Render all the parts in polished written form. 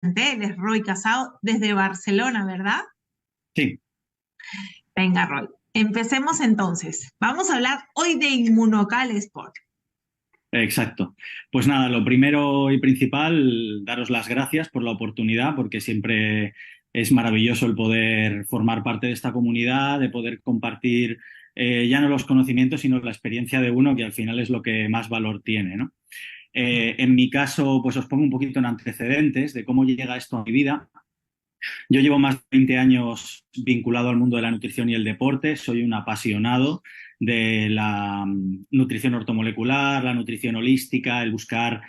Él es Roy Casado desde Barcelona, ¿verdad? Sí, Venga, Roy. Empecemos entonces. Vamos a hablar hoy de Inmunocal Sport. exacto. Pues nada, lo primero y principal, daros las gracias por la oportunidad, porque siempre es maravilloso el poder formar parte de esta comunidad, de poder compartir ya no los conocimientos, sino la experiencia de uno, que al final es lo que más valor tiene, ¿no? En mi caso, pues os pongo un poquito en antecedentes de cómo llega esto a mi vida. Yo llevo más de 20 años vinculado al mundo de la nutrición y el deporte. Soy un apasionado de la nutrición ortomolecular, la nutrición holística, el buscar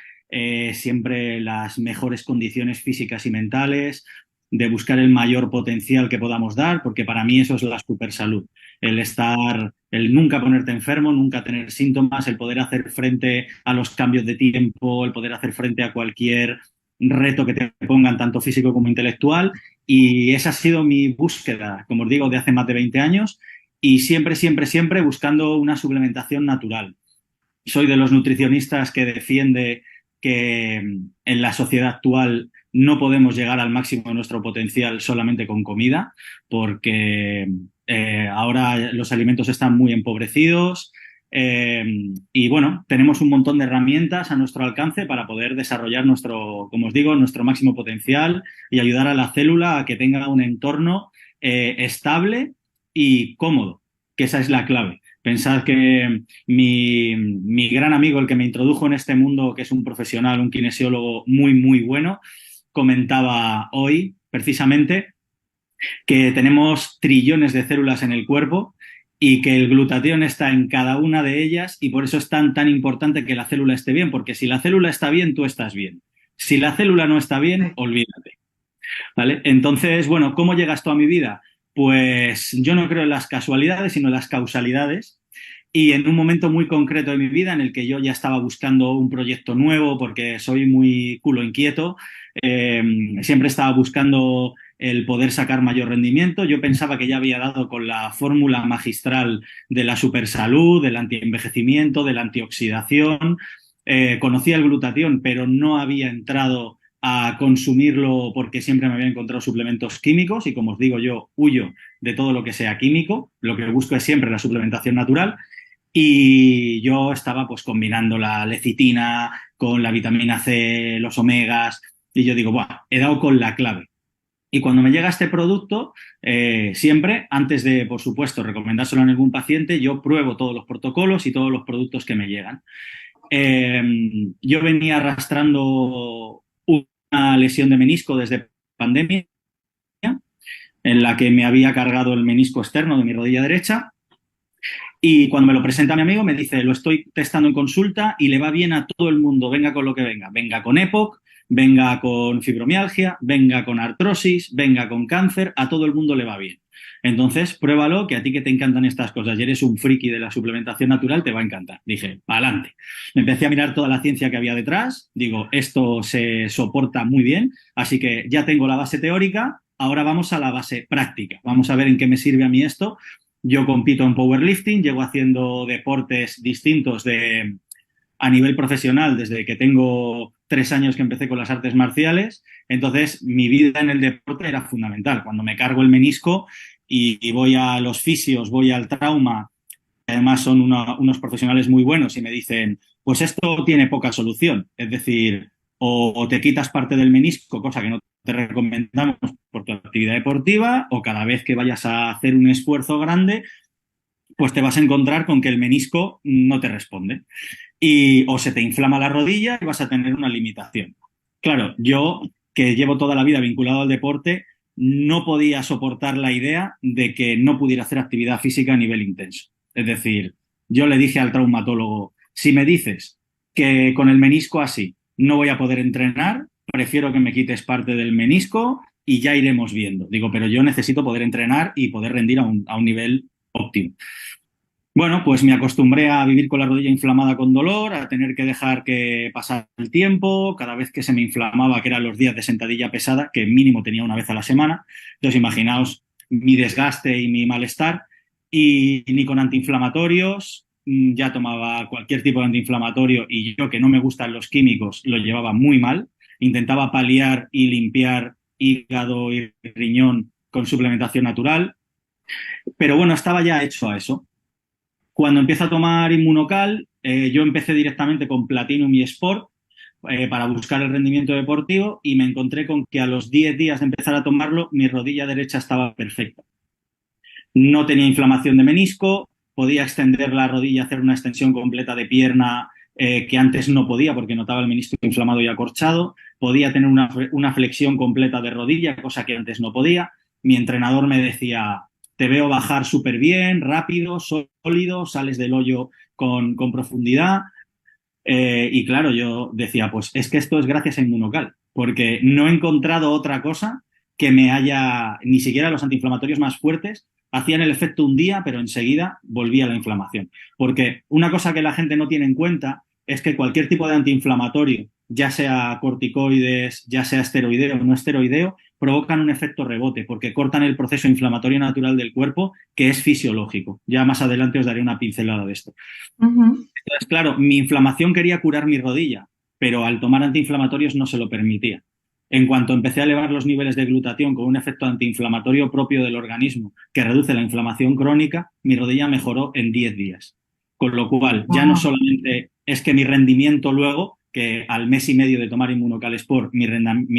siempre las mejores condiciones físicas y mentales, de buscar el mayor potencial que podamos dar, porque para mí eso es la supersalud. El nunca ponerte enfermo, nunca tener síntomas, el poder hacer frente a los cambios de tiempo, el poder hacer frente a cualquier reto que te pongan, tanto físico como intelectual, y esa ha sido mi búsqueda, como os digo, de hace más de 20 años y siempre, siempre, siempre buscando una suplementación natural. Soy de los nutricionistas que defiende que en la sociedad actual no podemos llegar al máximo de nuestro potencial solamente con comida, porque ahora los alimentos están muy empobrecidos, eh, y bueno, tenemos un montón de herramientas a nuestro alcance para poder desarrollar nuestro, como os digo, nuestro máximo potencial y ayudar a la célula a que tenga un entorno estable y cómodo, que esa es la clave. Pensad que mi gran amigo, el que me introdujo en este mundo, que es un profesional, un kinesiólogo muy, muy bueno, comentaba hoy precisamente que tenemos trillones de células en el cuerpo y que el glutatión está en cada una de ellas y por eso es tan importante que la célula esté bien, porque si la célula está bien, tú estás bien. Si la célula no está bien, olvídate. ¿Vale? Entonces, bueno, ¿cómo llega esto a mi vida? Pues yo no creo en las casualidades, sino en las causalidades. Y en un momento muy concreto de mi vida en el que yo ya estaba buscando un proyecto nuevo porque soy muy culo inquieto, eh, siempre estaba buscando el poder sacar mayor rendimiento. Yo pensaba que ya había dado con la fórmula magistral de la supersalud, del antienvejecimiento, de la antioxidación. Conocía el glutatión, pero no había entrado a consumirlo porque siempre me había encontrado suplementos químicos y como os digo yo huyo de todo lo que sea químico, lo que busco es siempre la suplementación natural y yo estaba pues combinando la lecitina con la vitamina C, los omegas y yo digo, Buah, he dado con la clave. Y cuando me llega este producto, siempre, antes de, por supuesto, recomendárselo a algún paciente, yo pruebo todos los protocolos y todos los productos que me llegan. Eh, yo venía arrastrando una lesión de menisco desde pandemia, en la que me había cargado el menisco externo de mi rodilla derecha. Y cuando me lo presenta mi amigo, me dice, lo estoy testando en consulta y le va bien a todo el mundo, venga con lo que venga. Venga con EPOC, venga con fibromialgia, venga con artrosis, venga con cáncer, a todo el mundo le va bien. Entonces, pruébalo, que a ti que te encantan estas cosas y eres un friki de la suplementación natural, te va a encantar. Dije, adelante. Empecé a mirar toda la ciencia que había detrás. Digo, esto se soporta muy bien, así que ya tengo la base teórica, ahora vamos a la base práctica. Vamos a ver en qué me sirve a mí esto. Yo compito en powerlifting, llevo haciendo deportes distintos a nivel profesional desde que tengo 3 años que empecé con las artes marciales. Entonces, mi vida en el deporte era fundamental. Cuando me cargo el menisco y voy a los fisios, voy al trauma, además son unos profesionales muy buenos y me dicen, pues esto tiene poca solución. Es decir, o te quitas parte del menisco, cosa que no te recomendamos por tu actividad deportiva, o cada vez que vayas a hacer un esfuerzo grande, pues te vas a encontrar con que el menisco no te responde. Y o se te inflama la rodilla y vas a tener una limitación. Claro, yo que llevo toda la vida vinculado al deporte, no podía soportar la idea de que no pudiera hacer actividad física a nivel intenso. Es decir, yo le dije al traumatólogo, si me dices que con el menisco así no voy a poder entrenar, prefiero que me quites parte del menisco y ya iremos viendo. Digo, pero yo necesito poder entrenar y poder rendir a un nivel óptimo. Bueno, pues me acostumbré a vivir con la rodilla inflamada con dolor, a tener que dejar que pasara el tiempo, cada vez que se me inflamaba, que eran los días de sentadilla pesada, que mínimo tenía una vez a la semana. Entonces, imaginaos mi desgaste y mi malestar. Y ni con antiinflamatorios, ya tomaba cualquier tipo de antiinflamatorio y yo, que no me gustan los químicos, lo llevaba muy mal. Intentaba paliar y limpiar hígado y riñón con suplementación natural, pero bueno, estaba ya hecho a eso. Cuando empiezo a tomar Inmunocal, yo empecé directamente con Platinum y Sport para buscar el rendimiento deportivo y me encontré con que a los 10 días de empezar a tomarlo, mi rodilla derecha estaba perfecta. No tenía inflamación de menisco, podía extender la rodilla, hacer una extensión completa de pierna que antes no podía porque notaba el menisco inflamado y acorchado, podía tener una flexión completa de rodilla, cosa que antes no podía. Mi entrenador me decía, te veo bajar súper bien, rápido, sólido, sales del hoyo con profundidad. Y claro, yo decía, pues es que esto es gracias a Inmunocal, porque no he encontrado otra cosa que me haya, ni siquiera los antiinflamatorios más fuertes hacían el efecto un día, pero enseguida volvía la inflamación. Porque una cosa que la gente no tiene en cuenta es que cualquier tipo de antiinflamatorio, ya sea corticoides, ya sea esteroideo o no esteroideo, provocan un efecto rebote porque cortan el proceso inflamatorio natural del cuerpo, que es fisiológico. Ya más adelante os daré una pincelada de esto. Entonces, claro, mi inflamación quería curar mi rodilla, pero al tomar antiinflamatorios no se lo permitía. En cuanto empecé a elevar los niveles de glutatión con un efecto antiinflamatorio propio del organismo que reduce la inflamación crónica, mi rodilla mejoró en 10 días. Con lo cual, ya no solamente es que mi rendimiento luego, que al mes y medio de tomar Inmunocal Sport, mi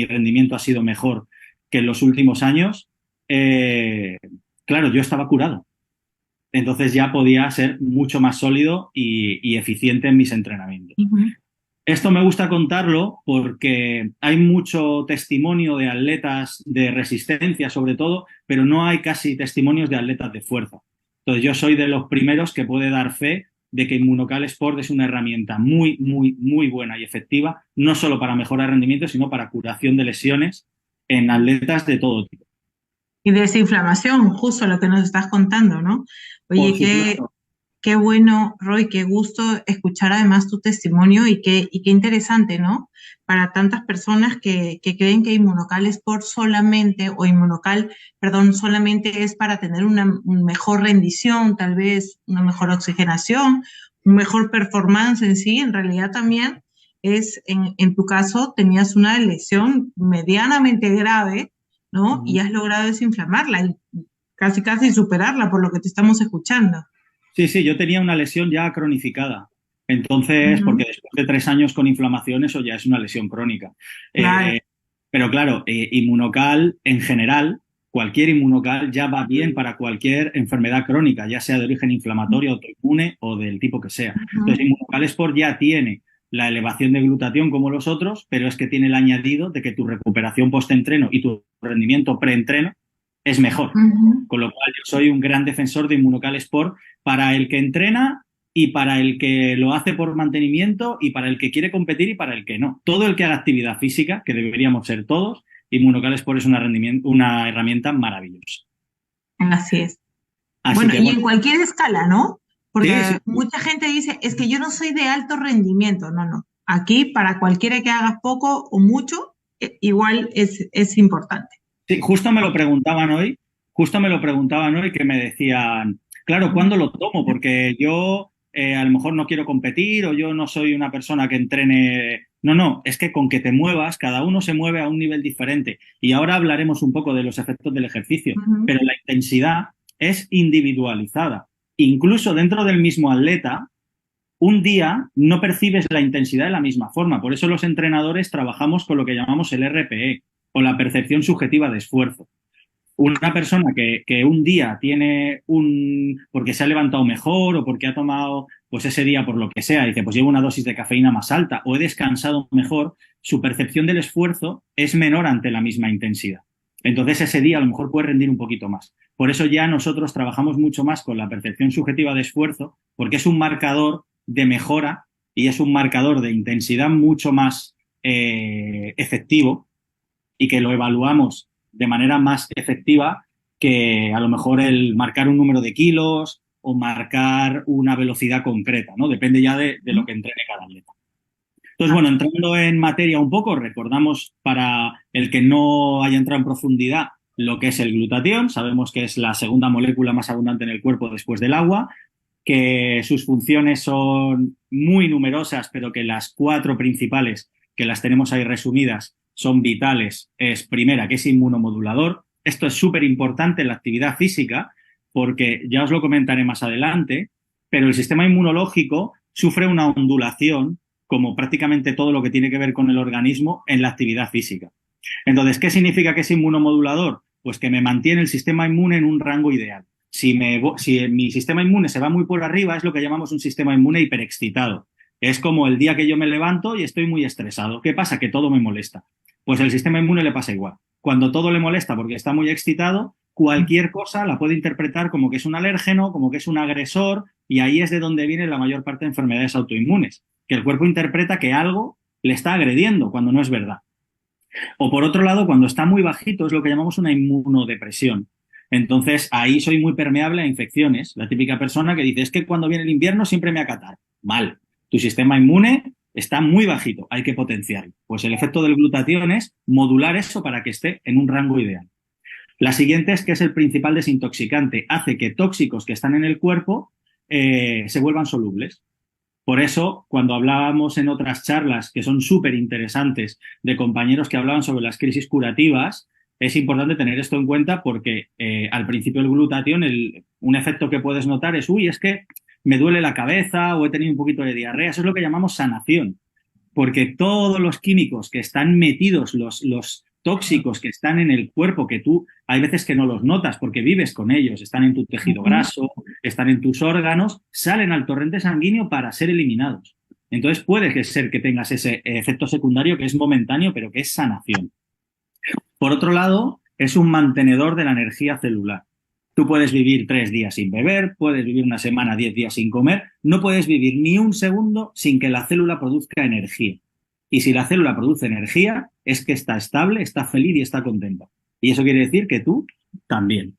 rendimiento ha sido mejor que en los últimos años, claro, yo estaba curado. Entonces ya podía ser mucho más sólido y eficiente en mis entrenamientos. Esto me gusta contarlo porque hay mucho testimonio de atletas de resistencia, sobre todo, pero no hay casi testimonios de atletas de fuerza. Entonces yo soy de los primeros que puede dar fe de que Inmunocal Sport es una herramienta muy, muy, muy buena y efectiva, no solo para mejorar rendimiento, sino para curación de lesiones en atletas de todo tipo. Y desinflamación, justo lo que nos estás contando, ¿no? Oye, Por supuesto. qué bueno, Roy, qué gusto escuchar además tu testimonio y qué interesante, ¿no? Para tantas personas que creen que Inmunocal Sport solamente, o Inmunocal, perdón, solamente es para tener una mejor rendición, tal vez una mejor oxigenación, un mejor performance en sí, en realidad también es, en tu caso, tenías una lesión medianamente grave, ¿no? Y has logrado desinflamarla y casi casi superarla por lo que te estamos escuchando. Sí, sí, yo tenía una lesión ya cronificada. Entonces, porque después de 3 años con inflamación, eso ya es una lesión crónica. Claro. Pero claro, Inmunocal en general, cualquier Inmunocal ya va bien para cualquier enfermedad crónica, ya sea de origen inflamatorio, autoinmune o del tipo que sea. Entonces, Inmunocal Sport ya tiene la elevación de glutatión como los otros, pero es que tiene el añadido de que tu recuperación post-entreno y tu rendimiento pre-entreno es mejor. Con lo cual, yo soy un gran defensor de Inmunocal Sport para el que entrena y para el que lo hace por mantenimiento y para el que quiere competir y para el que no. Todo el que haga actividad física, que deberíamos ser todos, Inmunocal Sport es una herramienta maravillosa. Así es. Así Bueno, que, y bueno, en cualquier escala, ¿no? Porque sí, sí, mucha gente dice, es que yo no soy de alto rendimiento. No, no. Aquí, para cualquiera que hagas poco o mucho, igual es importante. sí, justo me lo preguntaban hoy que me decían, claro, ¿cuándo lo tomo? Porque yo a lo mejor no quiero competir o yo no soy una persona que entrene. No, no, es que con que te muevas, cada uno se mueve a un nivel diferente. Y ahora hablaremos un poco de los efectos del ejercicio, pero la intensidad es individualizada. Incluso dentro del mismo atleta, un día no percibes la intensidad de la misma forma. Por eso los entrenadores trabajamos con lo que llamamos el RPE o la percepción subjetiva de esfuerzo. Una persona que un día tiene porque se ha levantado mejor o porque ha tomado, pues ese día por lo que sea, dice, pues llevo una dosis de cafeína más alta o he descansado mejor, su percepción del esfuerzo es menor ante la misma intensidad. Entonces ese día a lo mejor puede rendir un poquito más. Por eso ya nosotros trabajamos mucho más con la percepción subjetiva de esfuerzo, porque es un marcador de mejora y es un marcador de intensidad mucho más efectivo y que lo evaluamos de manera más efectiva que a lo mejor el marcar un número de kilos o marcar una velocidad concreta, ¿no? Depende ya de lo que entrene cada atleta. Entonces, bueno, entrando en materia un poco, recordamos para el que no haya entrado en profundidad lo que es el glutatión. Sabemos que es la segunda molécula más abundante en el cuerpo después del agua, que sus funciones son muy numerosas, pero que las 4 principales, que las tenemos ahí resumidas, son vitales es, primera, que es inmunomodulador. Esto es súper importante en la actividad física porque ya os lo comentaré más adelante, pero el sistema inmunológico sufre una ondulación como prácticamente todo lo que tiene que ver con el organismo en la actividad física. Entonces, ¿qué significa que es inmunomodulador? Pues que me mantiene el sistema inmune en un rango ideal. Si mi sistema inmune se va muy por arriba, es lo que llamamos un sistema inmune hiperexcitado. Es como el día que yo me levanto y estoy muy estresado. ¿Qué pasa? Que todo me molesta. Pues el sistema inmune le pasa igual. Cuando todo le molesta porque está muy excitado, cualquier cosa la puede interpretar como que es un alérgeno, como que es un agresor, y ahí es de donde viene la mayor parte de enfermedades autoinmunes, que el cuerpo interpreta que algo le está agrediendo cuando no es verdad. O por otro lado, cuando está muy bajito es lo que llamamos una inmunodepresión. Entonces, ahí soy muy permeable a infecciones. La típica persona que dice, es que cuando viene el invierno siempre me acatar. Mal. Tu sistema inmune está muy bajito, hay que potenciarlo. Pues el efecto del glutatión es modular eso para que esté en un rango ideal. La siguiente es que es el principal desintoxicante. Hace que tóxicos que están en el cuerpo se vuelvan solubles. Por eso, cuando hablábamos en otras charlas que son súper interesantes de compañeros que hablaban sobre las crisis curativas, es importante tener esto en cuenta porque al principio del glutatión un efecto que puedes notar es, uy, es que me duele la cabeza o he tenido un poquito de diarrea. Eso es lo que llamamos sanación, porque todos los químicos que están metidos, los tóxicos que están en el cuerpo, que tú hay veces que no los notas porque vives con ellos, están en tu tejido graso, están en tus órganos, salen al torrente sanguíneo para ser eliminados. Entonces puede ser que tengas ese efecto secundario que es momentáneo, pero que es sanación. Por otro lado, es un mantenedor de la energía celular. Tú puedes vivir 3 días sin beber, puedes vivir una semana, 10 días sin comer, no puedes vivir ni un segundo sin que la célula produzca energía. Y si la célula produce energía, es que está estable, está feliz y está contenta. Y eso quiere decir que tú también.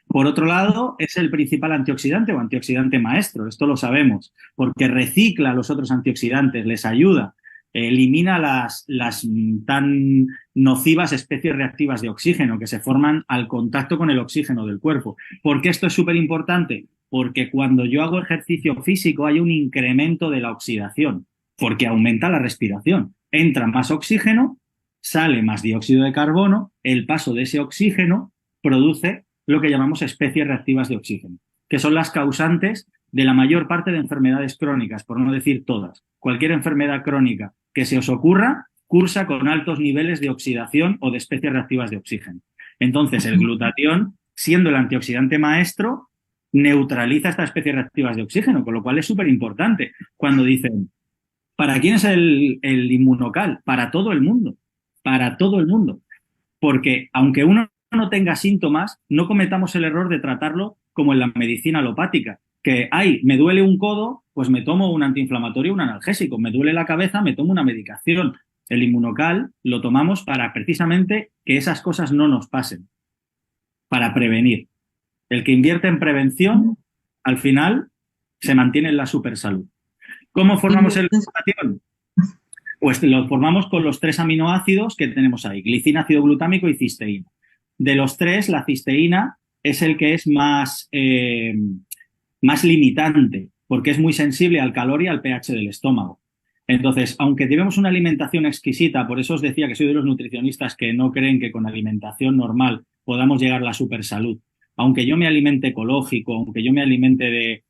Por otro lado, es el principal antioxidante o antioxidante maestro, esto lo sabemos, porque recicla a los otros antioxidantes, les ayuda, elimina las tan nocivas especies reactivas de oxígeno que se forman al contacto con el oxígeno del cuerpo. ¿Por qué esto es súper importante? Porque cuando yo hago ejercicio físico hay un incremento de la oxidación, porque aumenta la respiración. Entra más oxígeno, sale más dióxido de carbono, el paso de ese oxígeno produce lo que llamamos especies reactivas de oxígeno, que son las causantes de la mayor parte de enfermedades crónicas, por no decir todas. Cualquier enfermedad crónica que se os ocurra cursa con altos niveles de oxidación o de especies reactivas de oxígeno. Entonces, el glutatión, siendo el antioxidante maestro, neutraliza estas especies reactivas de oxígeno, con lo cual es súper importante. Cuando dicen, ¿para quién es el inmunocal? Para todo el mundo. Para todo el mundo. Porque aunque uno no tenga síntomas, no cometamos el error de tratarlo como en la medicina alopática, que, ay, me duele un codo, pues me tomo un antiinflamatorio, un analgésico, me duele la cabeza, me tomo una medicación. El inmunocal lo tomamos para precisamente que esas cosas no nos pasen, para prevenir. El que invierte en prevención, al final, se mantiene en la supersalud. ¿Cómo formamos el glutatión? Pues lo formamos con los 3 aminoácidos que tenemos ahí, glicina, ácido glutámico y cisteína. De los 3, la cisteína es el que es más limitante, porque es muy sensible al calor y al pH del estómago. Entonces, aunque llevemos una alimentación exquisita, por eso os decía que soy de los nutricionistas que no creen que con alimentación normal podamos llegar a la supersalud. Aunque yo me alimente ecológico, aunque yo me alimente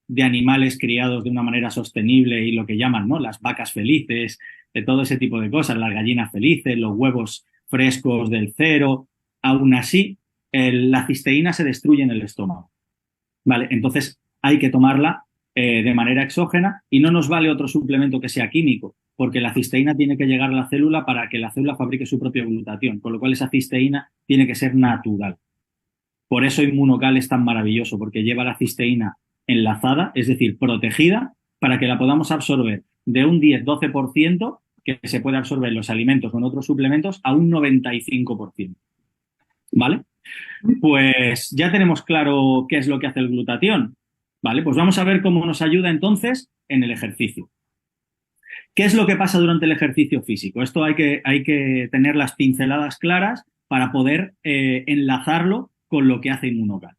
de animales criados de una manera sostenible y lo que llaman, ¿no?, las vacas felices, de todo ese tipo de cosas, las gallinas felices, los huevos frescos del cero, aún así la cisteína se destruye en el estómago. ¿Vale? Entonces hay que tomarla de manera exógena y no nos vale otro suplemento que sea químico, porque la cisteína tiene que llegar a la célula para que la célula fabrique su propio glutatión, con lo cual esa cisteína tiene que ser natural. Por eso Inmunocal es tan maravilloso, porque lleva la cisteína enlazada, es decir, protegida, para que la podamos absorber de un 10-12% que se puede absorber en los alimentos o en otros suplementos a un 95%. ¿Vale? Pues ya tenemos claro qué es lo que hace el glutatión. ¿Vale? Pues vamos a ver cómo nos ayuda entonces en el ejercicio. ¿Qué es lo que pasa durante el ejercicio físico? Esto hay que tener las pinceladas claras para poder enlazarlo con lo que hace Inmunocal.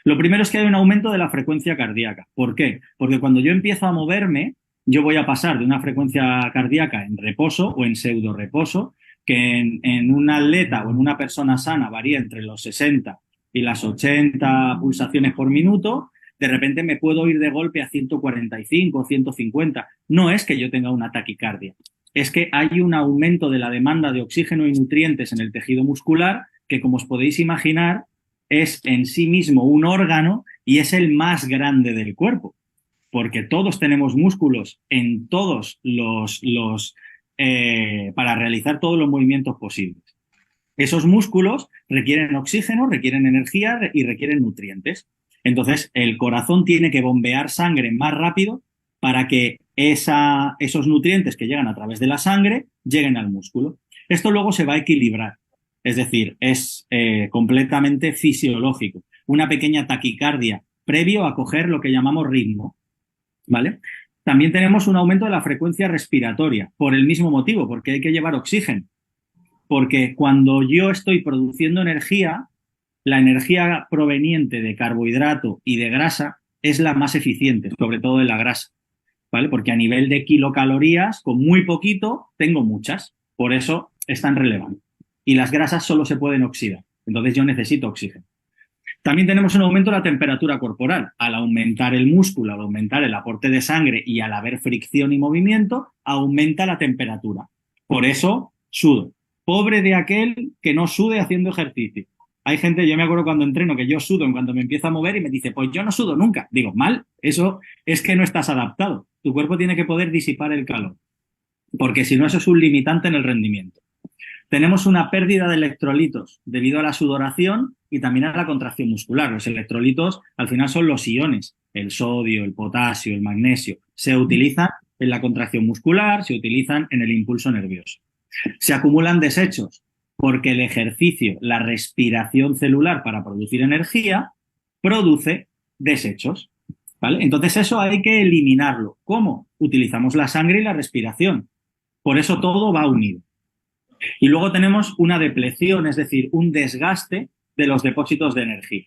Lo primero es que hay un aumento de la frecuencia cardíaca. ¿Por qué? Porque cuando yo empiezo a moverme, yo voy a pasar de una frecuencia cardíaca en reposo o en pseudo reposo, que en un atleta o en una persona sana varía entre los 60 y las 80 pulsaciones por minuto, de repente me puedo ir de golpe a 145, 150. No es que yo tenga una taquicardia, es que hay un aumento de la demanda de oxígeno y nutrientes en el tejido muscular que, como os podéis imaginar, es en sí mismo un órgano y es el más grande del cuerpo, porque todos tenemos músculos en todos para realizar todos los movimientos posibles. Esos músculos requieren oxígeno, requieren energía y requieren nutrientes. Entonces, el corazón tiene que bombear sangre más rápido para que esos nutrientes que llegan a través de la sangre lleguen al músculo. Esto luego se va a equilibrar, es decir, es completamente fisiológico. Una pequeña taquicardia previo a coger lo que llamamos ritmo, ¿vale? También tenemos un aumento de la frecuencia respiratoria, por el mismo motivo, porque hay que llevar oxígeno. Porque cuando yo estoy produciendo energía, la energía proveniente de carbohidrato y de grasa es la más eficiente, sobre todo de la grasa, ¿vale? Porque a nivel de kilocalorías, con muy poquito, tengo muchas. Por eso es tan relevante. Y las grasas solo se pueden oxidar. Entonces yo necesito oxígeno. También tenemos un aumento de la temperatura corporal. Al aumentar el músculo, al aumentar el aporte de sangre y al haber fricción y movimiento, aumenta la temperatura. Por eso sudo. Pobre de aquel que no sude haciendo ejercicio. Hay gente, yo me acuerdo cuando entreno, que yo sudo en cuanto me empiezo a mover y me dice, pues yo no sudo nunca. Digo, mal, eso es que no estás adaptado. Tu cuerpo tiene que poder disipar el calor, porque si no, eso es un limitante en el rendimiento. Tenemos una pérdida de electrolitos debido a la sudoración y también a la contracción muscular. Los electrolitos al final son los iones, el sodio, el potasio, el magnesio. Se utilizan en la contracción muscular, se utilizan en el impulso nervioso. Se acumulan desechos porque el ejercicio, la respiración celular para producir energía, produce desechos, ¿vale? Entonces eso hay que eliminarlo. ¿Cómo? Utilizamos la sangre y la respiración. Por eso todo va unido. Y luego tenemos una depleción, es decir, un desgaste de los depósitos de energía.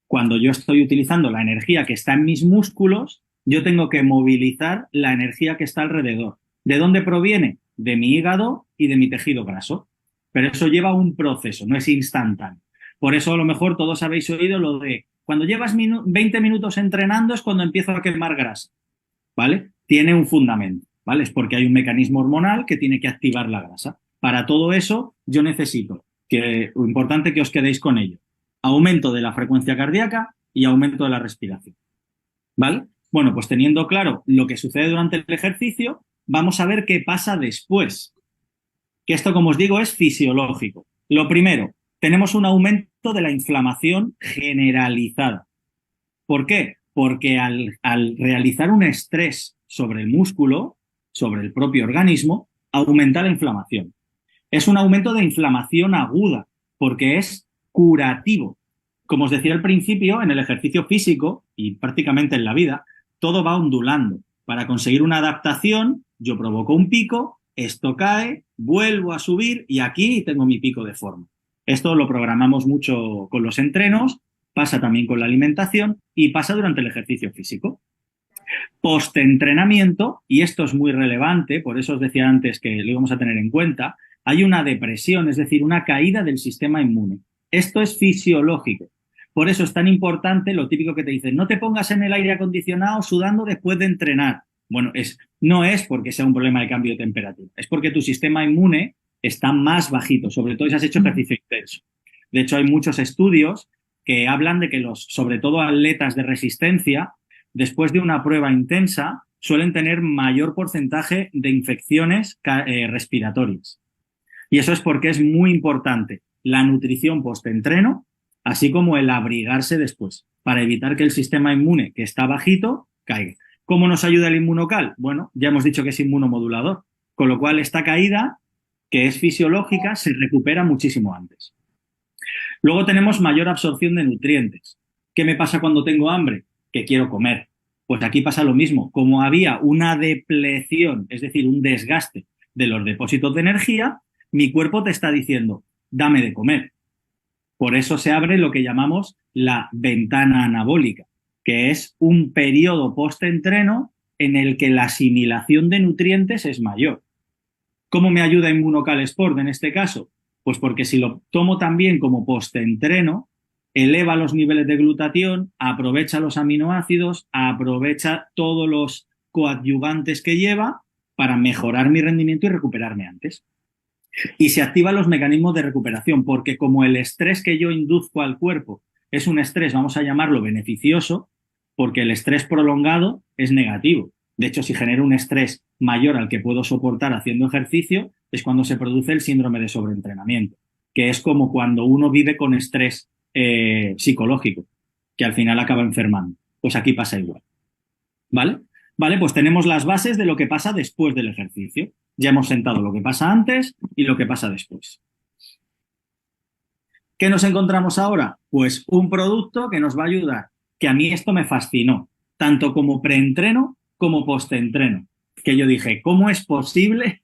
Cuando yo estoy utilizando la energía que está en mis músculos, yo tengo que movilizar la energía que está alrededor. ¿De dónde proviene? De mi hígado y de mi tejido graso. Pero eso lleva un proceso, no es instantáneo. Por eso a lo mejor todos habéis oído lo de cuando llevas 20 minutos entrenando es cuando empiezo a quemar grasa, ¿vale? Tiene un fundamento, ¿vale? Es porque hay un mecanismo hormonal que tiene que activar la grasa. Para todo eso yo necesito lo importante que os quedéis con ello. Aumento de la frecuencia cardíaca y aumento de la respiración, ¿vale? Bueno, pues teniendo claro lo que sucede durante el ejercicio, vamos a ver qué pasa después. Que esto, como os digo, es fisiológico. Lo primero, tenemos un aumento de la inflamación generalizada. ¿Por qué? Porque al realizar un estrés sobre el músculo, sobre el propio organismo, aumenta la inflamación. Es un aumento de inflamación aguda, porque es curativo. Como os decía al principio, en el ejercicio físico y prácticamente en la vida, todo va ondulando. Para conseguir una adaptación, yo provoco un pico, esto cae, vuelvo a subir y aquí tengo mi pico de forma. Esto lo programamos mucho con los entrenos, pasa también con la alimentación y pasa durante el ejercicio físico. Post-entrenamiento, y esto es muy relevante, por eso os decía antes que lo íbamos a tener en cuenta, hay una depresión, es decir, una caída del sistema inmune. Esto es fisiológico. Por eso es tan importante lo típico que te dicen, no te pongas en el aire acondicionado sudando después de entrenar. Bueno, no es porque sea un problema de cambio de temperatura, es porque tu sistema inmune está más bajito, sobre todo si has hecho ejercicio intenso. De hecho, hay muchos estudios que hablan de que sobre todo atletas de resistencia, después de una prueba intensa, suelen tener mayor porcentaje de infecciones respiratorias. Y eso es porque es muy importante la nutrición post-entreno, así como el abrigarse después, para evitar que el sistema inmune, que está bajito, caiga. ¿Cómo nos ayuda el inmunocal? Bueno, ya hemos dicho que es inmunomodulador, con lo cual esta caída, que es fisiológica, se recupera muchísimo antes. Luego tenemos mayor absorción de nutrientes. ¿Qué me pasa cuando tengo hambre? Que quiero comer. Pues aquí pasa lo mismo. Como había una depleción, es decir, un desgaste de los depósitos de energía, mi cuerpo te está diciendo, dame de comer. Por eso se abre lo que llamamos la ventana anabólica, que es un periodo post-entreno en el que la asimilación de nutrientes es mayor. ¿Cómo me ayuda Immunocal Sport en este caso? Pues porque si lo tomo también como postentreno, eleva los niveles de glutatión, aprovecha los aminoácidos, aprovecha todos los coadyuvantes que lleva para mejorar mi rendimiento y recuperarme antes. Y se activan los mecanismos de recuperación, porque como el estrés que yo induzco al cuerpo es un estrés, vamos a llamarlo beneficioso, porque el estrés prolongado es negativo. De hecho, si genero un estrés mayor al que puedo soportar haciendo ejercicio, es cuando se produce el síndrome de sobreentrenamiento, que es como cuando uno vive con estrés psicológico, que al final acaba enfermando. Pues aquí pasa igual. ¿Vale? Vale, pues tenemos las bases de lo que pasa después del ejercicio. Ya hemos sentado lo que pasa antes y lo que pasa después. ¿Qué nos encontramos ahora? Pues un producto que nos va a ayudar, que a mí esto me fascinó, tanto como preentreno como postentreno. Que yo dije, ¿cómo es posible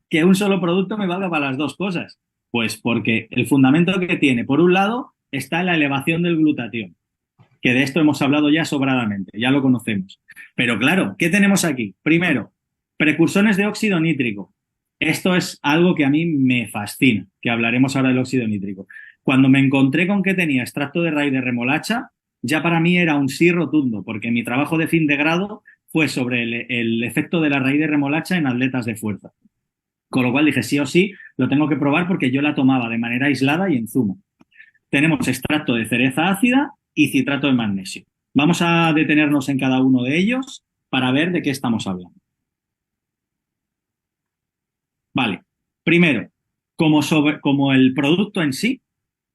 que un solo producto me valga para las dos cosas? Pues porque el fundamento que tiene, por un lado, está en la elevación del glutatión, que de esto hemos hablado ya sobradamente, ya lo conocemos. Pero claro, ¿qué tenemos aquí? Primero, precursores de óxido nítrico. Esto es algo que a mí me fascina, que hablaremos ahora del óxido nítrico. Cuando me encontré con que tenía extracto de raíz de remolacha, ya para mí era un sí rotundo, porque mi trabajo de fin de grado fue sobre el efecto de la raíz de remolacha en atletas de fuerza. Con lo cual dije, sí o sí, lo tengo que probar porque yo la tomaba de manera aislada y en zumo. Tenemos extracto de cereza ácida y citrato de magnesio. Vamos a detenernos en cada uno de ellos para ver de qué estamos hablando. Vale, primero, como el producto en sí,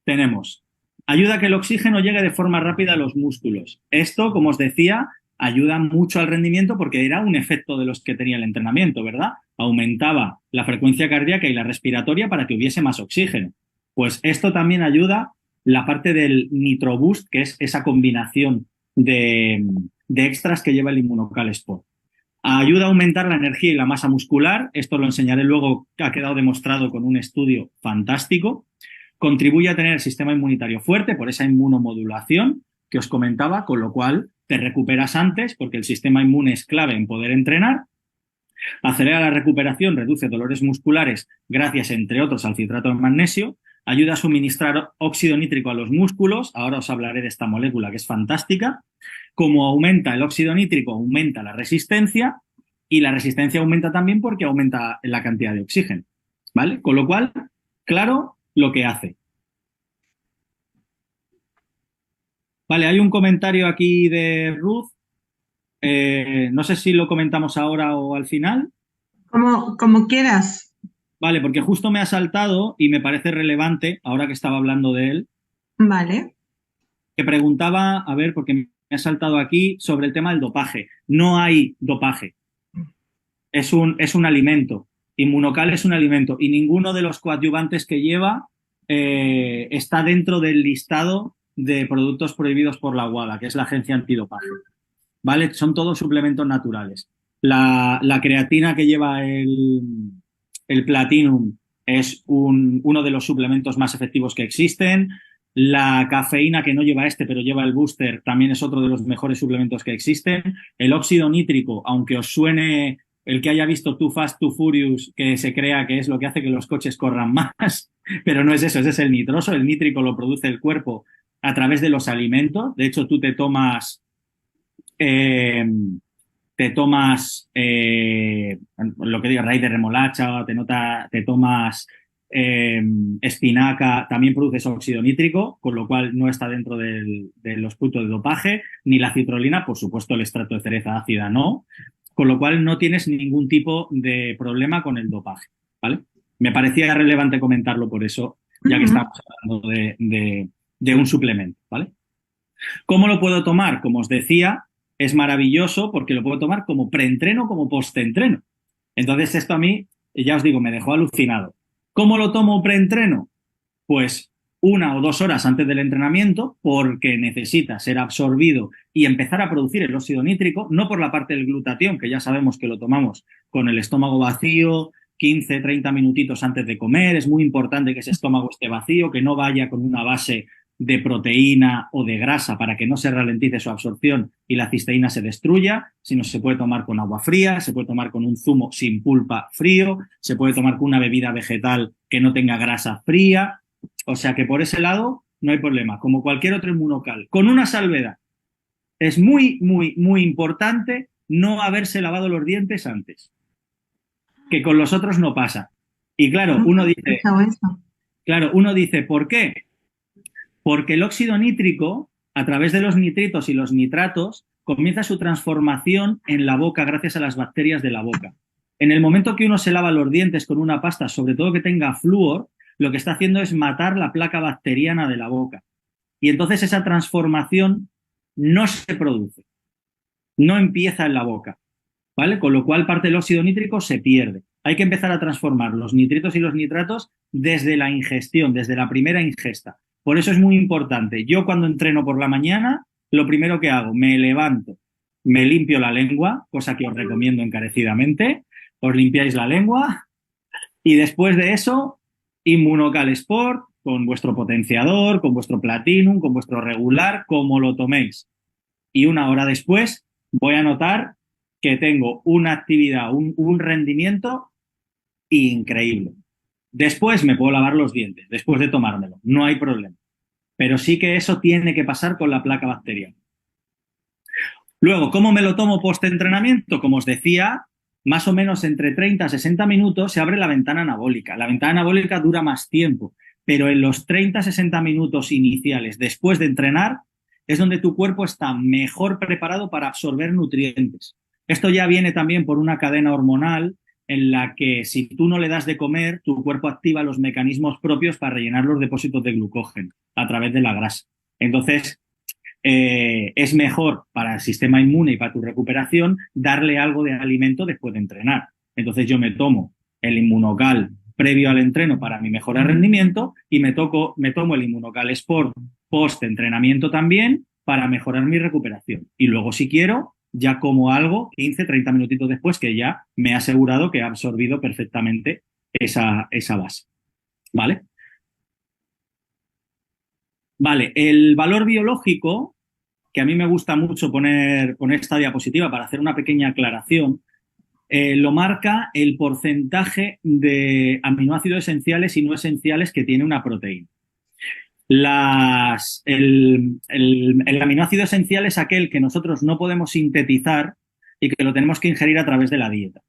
tenemos ayuda a que el oxígeno llegue de forma rápida a los músculos. Esto, como os decía, ayuda mucho al rendimiento porque era un efecto de los que tenía el entrenamiento, ¿verdad? Aumentaba la frecuencia cardíaca y la respiratoria para que hubiese más oxígeno. Pues esto también ayuda la parte del NitroBoost, que es esa combinación de extras que lleva el Immunocal Sport. Ayuda a aumentar la energía y la masa muscular. Esto lo enseñaré luego, que ha quedado demostrado con un estudio fantástico. Contribuye a tener el sistema inmunitario fuerte por esa inmunomodulación que os comentaba, con lo cual te recuperas antes porque el sistema inmune es clave en poder entrenar. Acelera la recuperación, reduce dolores musculares gracias, entre otros, al citrato de magnesio. Ayuda a suministrar óxido nítrico a los músculos. Ahora os hablaré de esta molécula que es fantástica. Como aumenta el óxido nítrico, aumenta la resistencia y la resistencia aumenta también porque aumenta la cantidad de oxígeno. ¿Vale? Con lo cual, claro lo que hace. Vale, hay un comentario aquí de Ruth. No sé si lo comentamos ahora o al final. Como quieras. Vale, porque justo me ha saltado y me parece relevante, ahora que estaba hablando de él, Vale. que preguntaba, a ver, porque me ha saltado aquí, sobre el tema del dopaje. No hay dopaje. Es un alimento. Immunocal es un alimento y ninguno de los coadyuvantes que lleva está dentro del listado de productos prohibidos por la WADA, que es la agencia antidopaje. ¿Vale? Son todos suplementos naturales. La creatina que lleva el Platinum es uno de los suplementos más efectivos que existen. La cafeína que no lleva pero lleva el Booster, también es otro de los mejores suplementos que existen. El óxido nítrico, aunque os suene el que haya visto Too Fast, Too Furious, que se crea que es lo que hace que los coches corran más, pero no es eso, ese es el nitroso. El nítrico lo produce el cuerpo a través de los alimentos. De hecho, tú te tomas lo que digo, raíz de remolacha, te tomas espinaca, también produces óxido nítrico, con lo cual no está dentro de los puntos de dopaje, ni la citrulina, por supuesto el extracto de cereza ácida no, con lo cual no tienes ningún tipo de problema con el dopaje, ¿vale? Me parecía relevante comentarlo por eso, ya que estamos hablando de un suplemento, ¿vale? ¿Cómo lo puedo tomar? Como os decía, es maravilloso porque lo puedo tomar como preentreno, como postentreno. Entonces esto a mí, ya os digo, me dejó alucinado. ¿Cómo lo tomo preentreno? Pues 1 o 2 horas antes del entrenamiento, porque necesita ser absorbido y empezar a producir el óxido nítrico, no por la parte del glutatión, que ya sabemos que lo tomamos con el estómago vacío, 15, 30 minutitos antes de comer. Es muy importante que ese estómago esté vacío, que no vaya con una base de proteína o de grasa para que no se ralentice su absorción y la cisteína se destruya, sino se puede tomar con agua fría, se puede tomar con un zumo sin pulpa frío, se puede tomar con una bebida vegetal que no tenga grasa fría. O sea que por ese lado no hay problema, como cualquier otro inmunocal. Con una salvedad, es muy importante no haberse lavado los dientes antes, que con los otros no pasa. Y Nunca he escuchado eso. claro, uno dice, ¿por qué? Porque el óxido nítrico, a través de los nitritos y los nitratos, comienza su transformación en la boca gracias a las bacterias de la boca. En el momento que uno se lava los dientes con una pasta, sobre todo que tenga flúor, lo que está haciendo es matar la placa bacteriana de la boca. Y entonces esa transformación no se produce, no empieza en la boca, ¿vale? Con lo cual parte del óxido nítrico se pierde. Hay que empezar a transformar los nitritos y los nitratos desde la ingestión, desde la primera ingesta. Por eso es muy importante. Yo cuando entreno por la mañana, lo primero que hago, me levanto, me limpio la lengua, cosa que os recomiendo encarecidamente. Os limpiáis la lengua y después de eso, Inmunocal Sport con vuestro potenciador, con vuestro Platinum, con vuestro regular, como lo toméis. Y una hora después voy a notar que tengo una actividad, un rendimiento increíble. Después me puedo lavar los dientes, después de tomármelo, no hay problema. Pero sí que eso tiene que pasar con la placa bacteriana. Luego, ¿cómo me lo tomo post-entrenamiento? Como os decía, más o menos entre 30 a 60 minutos se abre la ventana anabólica. La ventana anabólica dura más tiempo, pero en los 30 a 60 minutos iniciales después de entrenar es donde tu cuerpo está mejor preparado para absorber nutrientes. Esto ya viene también por una cadena hormonal en la que si tú no le das de comer, tu cuerpo activa los mecanismos propios para rellenar los depósitos de glucógeno a través de la grasa. Entonces, es mejor para el sistema inmune y para tu recuperación darle algo de alimento después de entrenar. Entonces yo me tomo el Inmunocal previo al entreno para mi mejor rendimiento y me tomo el Inmunocal Sport post-entrenamiento también para mejorar mi recuperación. Y luego, si quiero, ya como algo 15, 30 minutitos después que ya me he asegurado que he absorbido perfectamente esa base. ¿Vale? Vale, el valor biológico, que a mí me gusta mucho poner esta diapositiva para hacer una pequeña aclaración, lo marca el porcentaje de aminoácidos esenciales y no esenciales que tiene una proteína. El aminoácido esencial es aquel que nosotros no podemos sintetizar y que lo tenemos que ingerir a través de la dieta.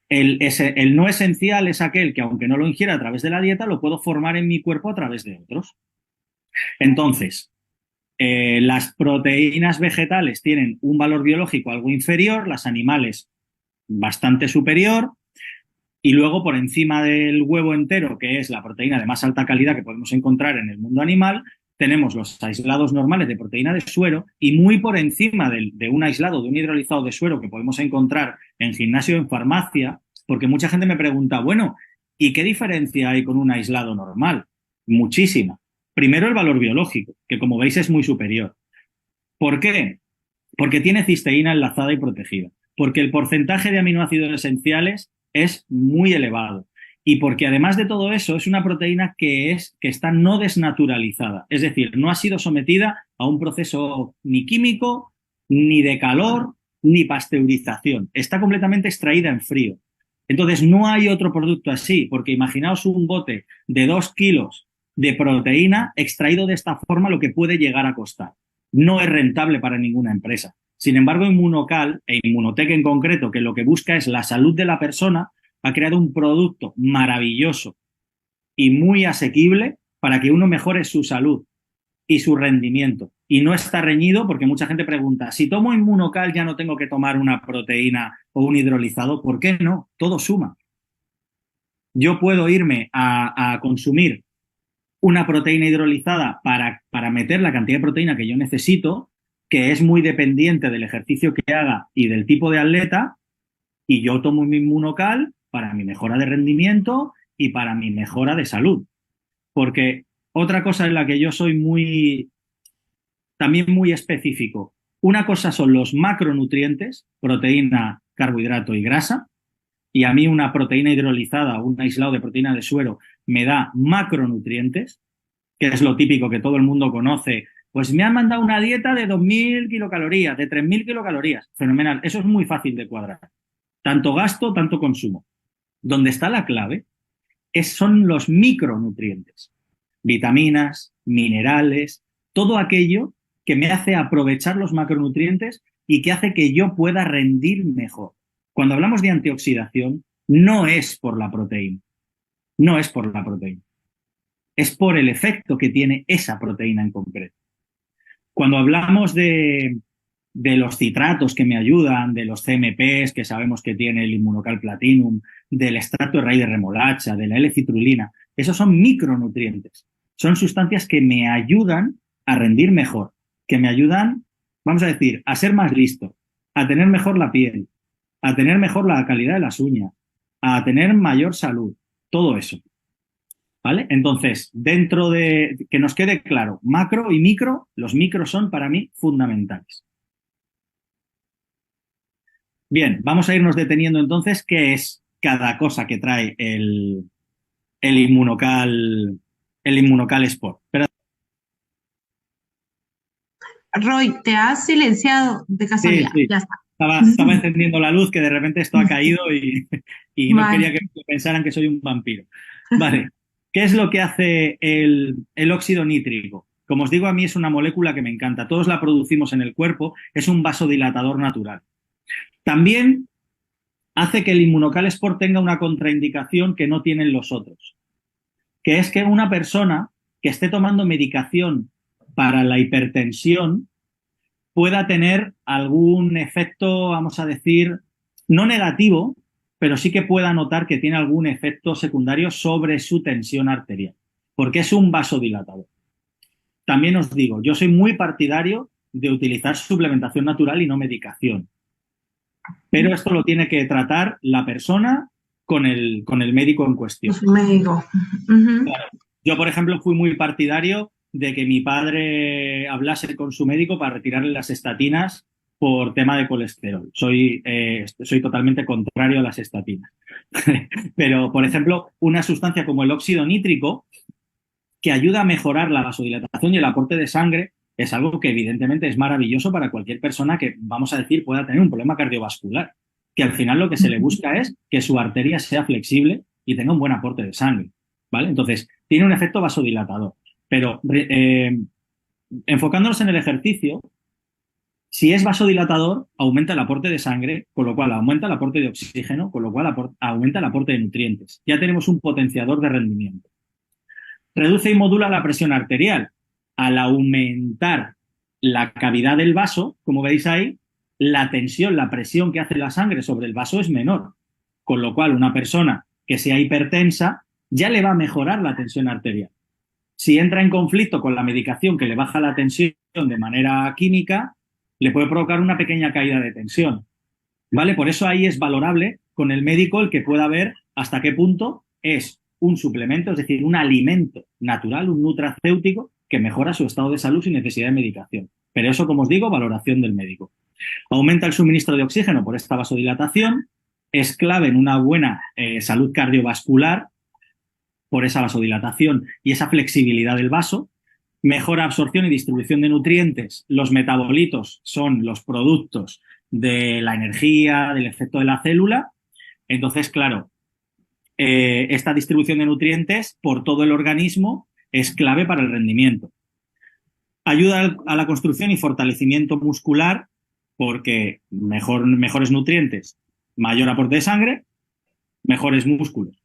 El no esencial es aquel que, aunque no lo ingiera a través de la dieta, lo puedo formar en mi cuerpo a través de otros. Entonces, las proteínas vegetales tienen un valor biológico algo inferior, las animales bastante superior, y luego por encima del huevo entero, que es la proteína de más alta calidad que podemos encontrar en el mundo animal, tenemos los aislados normales de proteína de suero y muy por encima de un aislado, de un hidrolizado de suero que podemos encontrar en gimnasio o en farmacia, porque mucha gente me pregunta, bueno, ¿y qué diferencia hay con un aislado normal? Muchísima. Primero, el valor biológico, que como veis es muy superior. ¿Por qué? Porque tiene cisteína enlazada y protegida. Porque el porcentaje de aminoácidos esenciales es muy elevado. Y porque además de todo eso es una proteína que está no desnaturalizada. Es decir, no ha sido sometida a un proceso ni químico, ni de calor, ni pasteurización. Está completamente extraída en frío. Entonces, no hay otro producto así, porque imaginaos un bote de 2 kilos de proteína extraído de esta forma, lo que puede llegar a costar. No es rentable para ninguna empresa. Sin embargo, Inmunocal e Inmunotec en concreto, que lo que busca es la salud de la persona, ha creado un producto maravilloso y muy asequible para que uno mejore su salud y su rendimiento. Y no está reñido porque mucha gente pregunta, si tomo Inmunocal ya no tengo que tomar una proteína o un hidrolizado. ¿Por qué no? Todo suma. Yo puedo irme a consumir una proteína hidrolizada para meter la cantidad de proteína que yo necesito, que es muy dependiente del ejercicio que haga y del tipo de atleta, y yo tomo mi Inmunocal para mi mejora de rendimiento y para mi mejora de salud. Porque otra cosa en la que yo soy también muy específico, una cosa son los macronutrientes, proteína, carbohidrato y grasa, y a mí una proteína hidrolizada o un aislado de proteína de suero me da macronutrientes, que es lo típico que todo el mundo conoce. Pues me han mandado una dieta de 2.000 kilocalorías, de 3.000 kilocalorías. Fenomenal. Eso es muy fácil de cuadrar. Tanto gasto, tanto consumo. Donde está la clave son los micronutrientes. Vitaminas, minerales, todo aquello que me hace aprovechar los macronutrientes y que hace que yo pueda rendir mejor. Cuando hablamos de antioxidación, no es por la proteína. No es por la proteína. Es por el efecto que tiene esa proteína en concreto. Cuando hablamos de los citratos que me ayudan, de los CMPs que sabemos que tiene el Inmunocal Platinum, del extracto de raíz de remolacha, de la L-citrulina, esos son micronutrientes. Son sustancias que me ayudan a rendir mejor, que me ayudan, vamos a decir, a ser más listo, a tener mejor la piel, a tener mejor la calidad de las uñas, a tener mayor salud, todo eso. ¿Vale? Entonces, dentro de, que nos quede claro, macro y micro, los micros son para mí fundamentales. Bien, vamos a irnos deteniendo entonces qué es cada cosa que trae el Inmunocal Sport. Pero, Roy, te has silenciado de sí, casualidad. sí. Ya está. Estaba encendiendo la luz que de repente esto ha caído y no Vale. quería que pensaran que soy un vampiro. Vale. ¿Qué es lo que hace el óxido nítrico? Como os digo, a mí es una molécula que me encanta. Todos la producimos en el cuerpo. Es un vasodilatador natural. También hace que el Inmunocal Sport tenga una contraindicación que no tienen los otros, que es que una persona que esté tomando medicación para la hipertensión pueda tener algún efecto, vamos a decir, no negativo, pero sí que pueda notar que tiene algún efecto secundario sobre su tensión arterial, porque es un vasodilatador. También os digo, yo soy muy partidario de utilizar suplementación natural y no medicación, pero esto lo tiene que tratar la persona con el médico en cuestión. Su médico. Uh-huh. Claro. Yo, por ejemplo, fui muy partidario de que mi padre hablase con su médico para retirarle las estatinas por tema de colesterol. Soy totalmente contrario a las estatinas. Pero, por ejemplo, una sustancia como el óxido nítrico, que ayuda a mejorar la vasodilatación y el aporte de sangre, es algo que evidentemente es maravilloso para cualquier persona que, vamos a decir, pueda tener un problema cardiovascular. Que al final lo que se le busca es que su arteria sea flexible y tenga un buen aporte de sangre. ¿Vale? Entonces, tiene un efecto vasodilatador. Pero enfocándonos en el ejercicio, si es vasodilatador, aumenta el aporte de sangre, con lo cual aumenta el aporte de oxígeno, con lo cual aumenta el aporte de nutrientes. Ya tenemos un potenciador de rendimiento. Reduce y modula la presión arterial. Al aumentar la cavidad del vaso, como veis ahí, la tensión, la presión que hace la sangre sobre el vaso es menor. Con lo cual, una persona que sea hipertensa ya le va a mejorar la tensión arterial. Si entra en conflicto con la medicación que le baja la tensión de manera química, le puede provocar una pequeña caída de tensión. ¿Vale? Por eso ahí es valorable con el médico el que pueda ver hasta qué punto es un suplemento, es decir, un alimento natural, un nutracéutico que mejora su estado de salud sin necesidad de medicación. Pero eso, como os digo, valoración del médico. Aumenta el suministro de oxígeno por esta vasodilatación, es clave en una buena salud cardiovascular por esa vasodilatación y esa flexibilidad del vaso. Mejora absorción y distribución de nutrientes. Los metabolitos son los productos de la energía, del efecto de la célula. Entonces, claro, esta distribución de nutrientes por todo el organismo es clave para el rendimiento. Ayuda a la construcción y fortalecimiento muscular porque mejores nutrientes, mayor aporte de sangre, mejores músculos.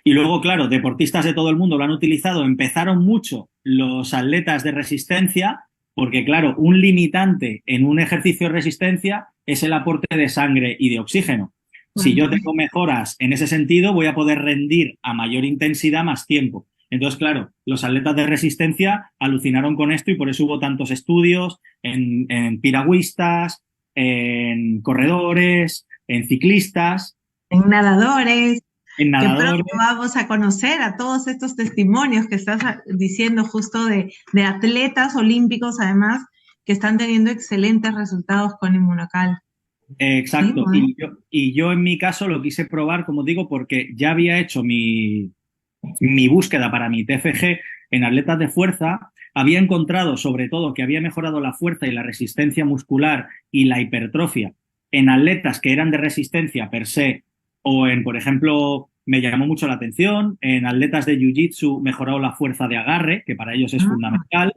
Y luego, claro, deportistas de todo el mundo lo han utilizado. Empezaron mucho los atletas de resistencia porque, claro, un limitante en un ejercicio de resistencia es el aporte de sangre y de oxígeno. Si yo tengo mejoras en ese sentido, voy a poder rendir a mayor intensidad más tiempo. Entonces, claro, los atletas de resistencia alucinaron con esto y por eso hubo tantos estudios en piragüistas, en corredores, en ciclistas, En nadadores. en Que nadadores. pronto vamos a conocer a todos estos testimonios que estás diciendo justo de atletas olímpicos, además, que están teniendo excelentes resultados con Inmunocal. Exacto. Sí, Y yo en mi caso lo quise probar, como digo, porque ya había hecho mi mi búsqueda para mi TFG en atletas de fuerza, había encontrado sobre todo que había mejorado la fuerza y la resistencia muscular y la hipertrofia en atletas que eran de resistencia per se o en, por ejemplo, me llamó mucho la atención, en atletas de Jiu-Jitsu mejorado la fuerza de agarre, que para ellos es Ah, fundamental.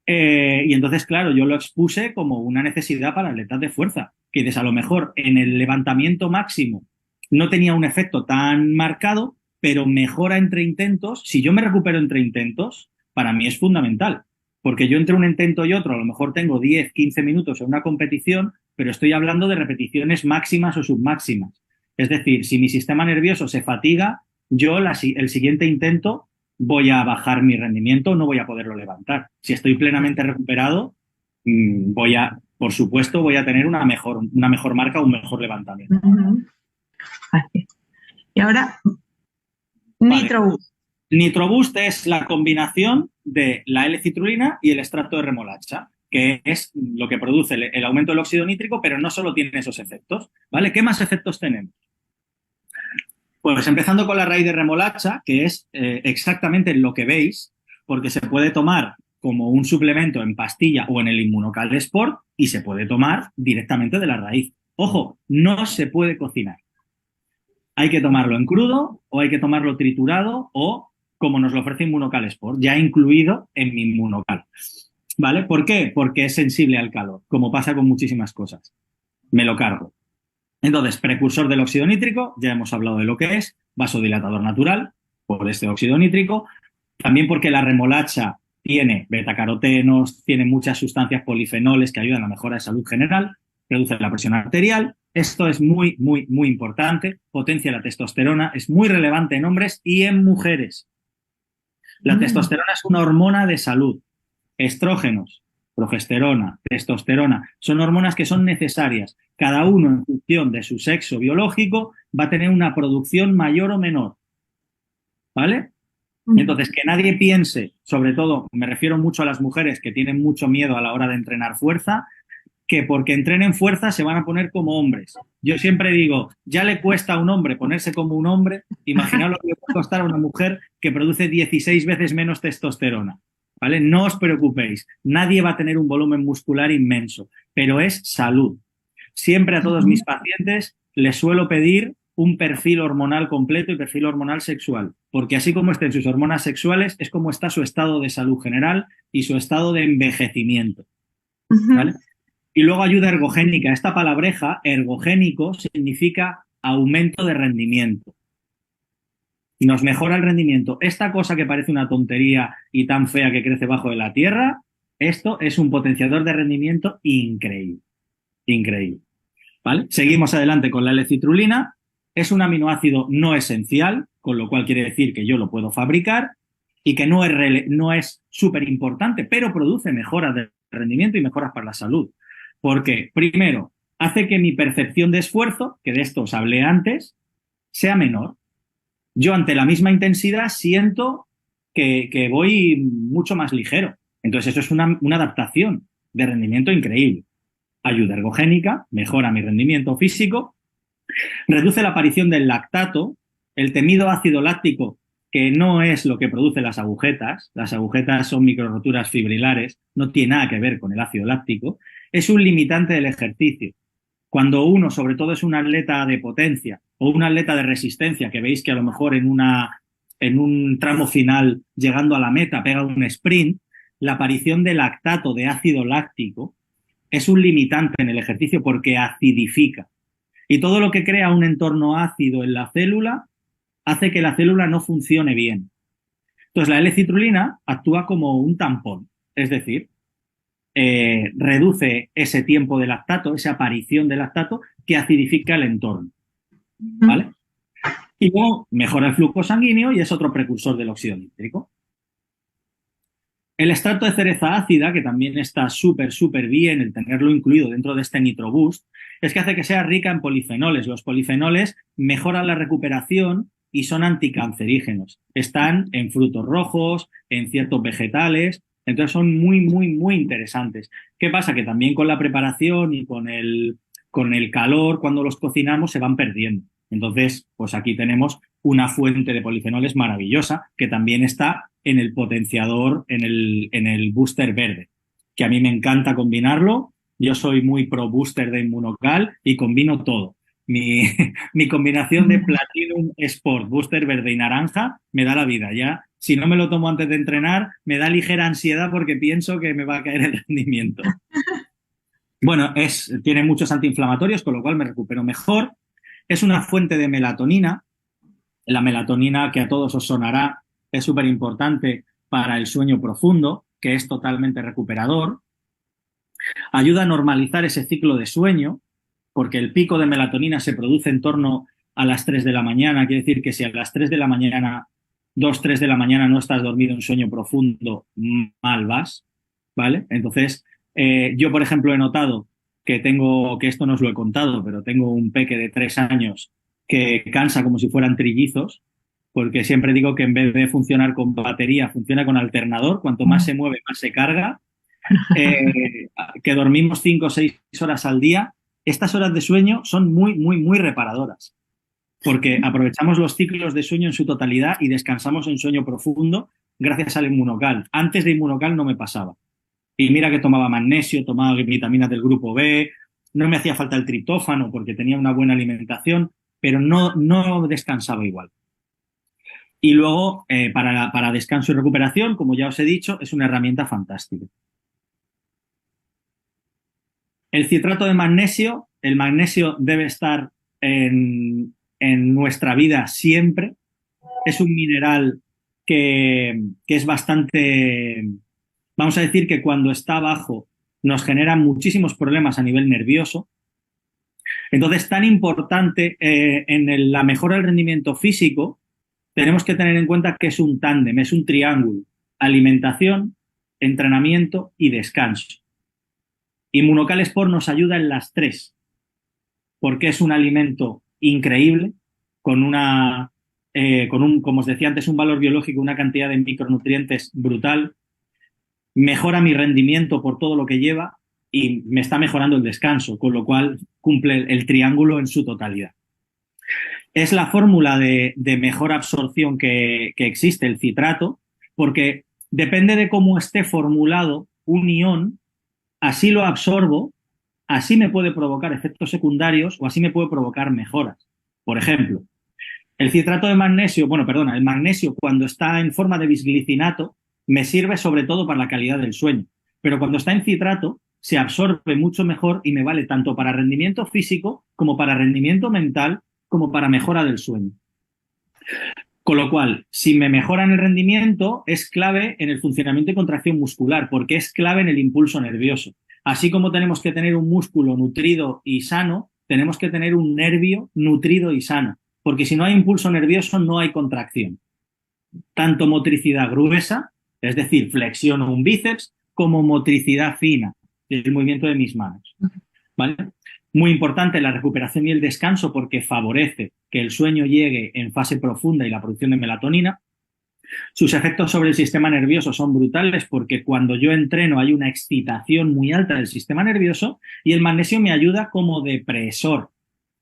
Y entonces, claro, yo lo expuse como una necesidad para atletas de fuerza, que dices, a lo mejor en el levantamiento máximo no tenía un efecto tan marcado, pero mejora entre intentos. Si yo me recupero entre intentos, para mí es fundamental, porque yo entre un intento y otro, a lo mejor tengo 10, 15 minutos en una competición, pero estoy hablando de repeticiones máximas o submáximas. Es decir, si mi sistema nervioso se fatiga, yo el siguiente intento voy a bajar mi rendimiento, no voy a poderlo levantar. Si estoy plenamente recuperado, por supuesto, voy a tener una mejor marca, un mejor levantamiento. ujú. Vale. Y ahora, Vale. NitroBoost. NitroBoost es la combinación de la L-citrulina y el extracto de remolacha, que es lo que produce el aumento del óxido nítrico, pero no solo tiene esos efectos, ¿vale? ¿Qué más efectos tenemos? Pues empezando con la raíz de remolacha, que es exactamente lo que veis, porque se puede tomar como un suplemento en pastilla o en el Inmunocal Sport y se puede tomar directamente de la raíz. Ojo, no se puede cocinar. Hay que tomarlo en crudo o hay que tomarlo triturado o como nos lo ofrece Inmunocal Sport, ya incluido en mi Inmunocal. ¿Vale? ¿Por qué? Porque es sensible al calor, como pasa con muchísimas cosas. Me lo cargo. Entonces, precursor del óxido nítrico, ya hemos hablado de lo que es, vasodilatador natural por este óxido nítrico, también porque la remolacha tiene betacarotenos, tiene muchas sustancias polifenoles que ayudan a la mejora de salud general, reduce la presión arterial. Esto es muy, muy, muy importante. Potencia la testosterona, es muy relevante en hombres y en mujeres. La testosterona es una hormona de salud. Estrógenos, progesterona, testosterona, son hormonas que son necesarias. Cada uno, en función de su sexo biológico, va a tener una producción mayor o menor. ¿Vale? Entonces, que nadie piense, sobre todo, me refiero mucho a las mujeres que tienen mucho miedo a la hora de entrenar fuerza, que porque entrenen fuerza se van a poner como hombres. Yo siempre digo, ya le cuesta a un hombre ponerse como un hombre, imaginaos lo que le puede costar a una mujer que produce 16 veces menos testosterona. ¿Vale? No os preocupéis, nadie va a tener un volumen muscular inmenso, pero es salud. Siempre a todos mis pacientes les suelo pedir un perfil hormonal completo y perfil hormonal sexual, porque así como estén sus hormonas sexuales, es como está su estado de salud general y su estado de envejecimiento. ¿Vale? Y luego ayuda ergogénica. Esta palabreja, ergogénico, significa aumento de rendimiento. Nos mejora el rendimiento. Esta cosa que parece una tontería y tan fea que crece bajo de la tierra, esto es un potenciador de rendimiento increíble. Increíble. ¿Vale? Seguimos adelante con la L-citrulina. Es un aminoácido no esencial, con lo cual quiere decir que yo lo puedo fabricar y que no es súper importante, pero produce mejoras de rendimiento y mejoras para la salud. Porque, primero, hace que mi percepción de esfuerzo, que de esto os hablé antes, sea menor. Yo ante la misma intensidad siento que voy mucho más ligero. Entonces eso es una adaptación de rendimiento increíble. Ayuda ergogénica, mejora mi rendimiento físico, reduce la aparición del lactato, el temido ácido láctico, que no es lo que produce las agujetas son microroturas fibrilares, no tiene nada que ver con el ácido láctico, es un limitante del ejercicio. Cuando uno, sobre todo, es un atleta de potencia o un atleta de resistencia, que veis que a lo mejor en un tramo final, llegando a la meta, pega un sprint, la aparición de lactato, de ácido láctico, es un limitante en el ejercicio porque acidifica. Y todo lo que crea un entorno ácido en la célula hace que la célula no funcione bien. Entonces, la L-citrulina actúa como un tampón, es decir, reduce ese tiempo de lactato, esa aparición de lactato que acidifica el entorno. ¿Vale? Y luego mejora el flujo sanguíneo y es otro precursor del óxido nítrico. El extracto de cereza ácida, que también está súper, súper bien el tenerlo incluido dentro de este NitroBoost, es que hace que sea rica en polifenoles. Los polifenoles mejoran la recuperación y son anticancerígenos. Están en frutos rojos, en ciertos vegetales, entonces son muy, muy, muy interesantes. ¿Qué pasa? Que también con la preparación y con el calor, cuando los cocinamos, se van perdiendo. Entonces, pues aquí tenemos una fuente de polifenoles maravillosa que también está en el potenciador, en el booster verde, que a mí me encanta combinarlo. Yo soy muy pro booster de Inmunocal y combino todo. Mi, mi combinación de Platinum Sport, booster verde y naranja me da la vida. Ya, si no me lo tomo antes de entrenar, me da ligera ansiedad porque pienso que me va a caer el rendimiento. Bueno, tiene muchos antiinflamatorios, con lo cual me recupero mejor. Es una fuente de melatonina. La melatonina, que a todos os sonará, es súper importante para el sueño profundo, que es totalmente recuperador. Ayuda a normalizar ese ciclo de sueño, porque el pico de melatonina se produce en torno a las 3 de la mañana. Quiere decir que si a las 3 de la mañana, 2, 3 de la mañana no estás dormido en sueño profundo, mal vas, ¿vale? Entonces, yo, por ejemplo, he notado que esto no os lo he contado, pero tengo un peque de 3 años que cansa como si fueran trillizos, porque siempre digo que en vez de funcionar con batería, funciona con alternador. Cuanto más se mueve, más se carga. Que dormimos 5 o 6 horas al día. Estas horas de sueño son muy, muy, muy reparadoras, porque aprovechamos los ciclos de sueño en su totalidad y descansamos en sueño profundo gracias al Inmunocal. Antes de Inmunocal no me pasaba. Y mira que tomaba magnesio, tomaba vitaminas del grupo B, no me hacía falta el triptófano porque tenía una buena alimentación, pero no descansaba igual. Y luego, para descanso y recuperación, como ya os he dicho, es una herramienta fantástica. El citrato de magnesio, el magnesio debe estar en nuestra vida siempre. Es un mineral que es bastante, vamos a decir que cuando está bajo nos genera muchísimos problemas a nivel nervioso. Entonces, tan importante en la mejora del rendimiento físico, tenemos que tener en cuenta que es un tándem, es un triángulo: alimentación, entrenamiento y descanso. Inmunocal Sport nos ayuda en las tres, porque es un alimento increíble, como os decía antes, un valor biológico, una cantidad de micronutrientes brutal, mejora mi rendimiento por todo lo que lleva y me está mejorando el descanso, con lo cual cumple el triángulo en su totalidad. Es la fórmula de mejor absorción que existe, el citrato, porque depende de cómo esté formulado un ion, así lo absorbo, así me puede provocar efectos secundarios o así me puede provocar mejoras. Por ejemplo, el citrato de magnesio, el magnesio cuando está en forma de bisglicinato me sirve sobre todo para la calidad del sueño, pero cuando está en citrato se absorbe mucho mejor y me vale tanto para rendimiento físico como para rendimiento mental como para mejora del sueño. Con lo cual, si me mejoran el rendimiento, es clave en el funcionamiento y contracción muscular, porque es clave en el impulso nervioso. Así como tenemos que tener un músculo nutrido y sano, tenemos que tener un nervio nutrido y sano, porque si no hay impulso nervioso, no hay contracción. Tanto motricidad gruesa, es decir, flexiono un bíceps, como motricidad fina, el movimiento de mis manos. ¿Vale? Muy importante la recuperación y el descanso porque favorece que el sueño llegue en fase profunda y la producción de melatonina. Sus efectos sobre el sistema nervioso son brutales porque cuando yo entreno hay una excitación muy alta del sistema nervioso y el magnesio me ayuda como depresor,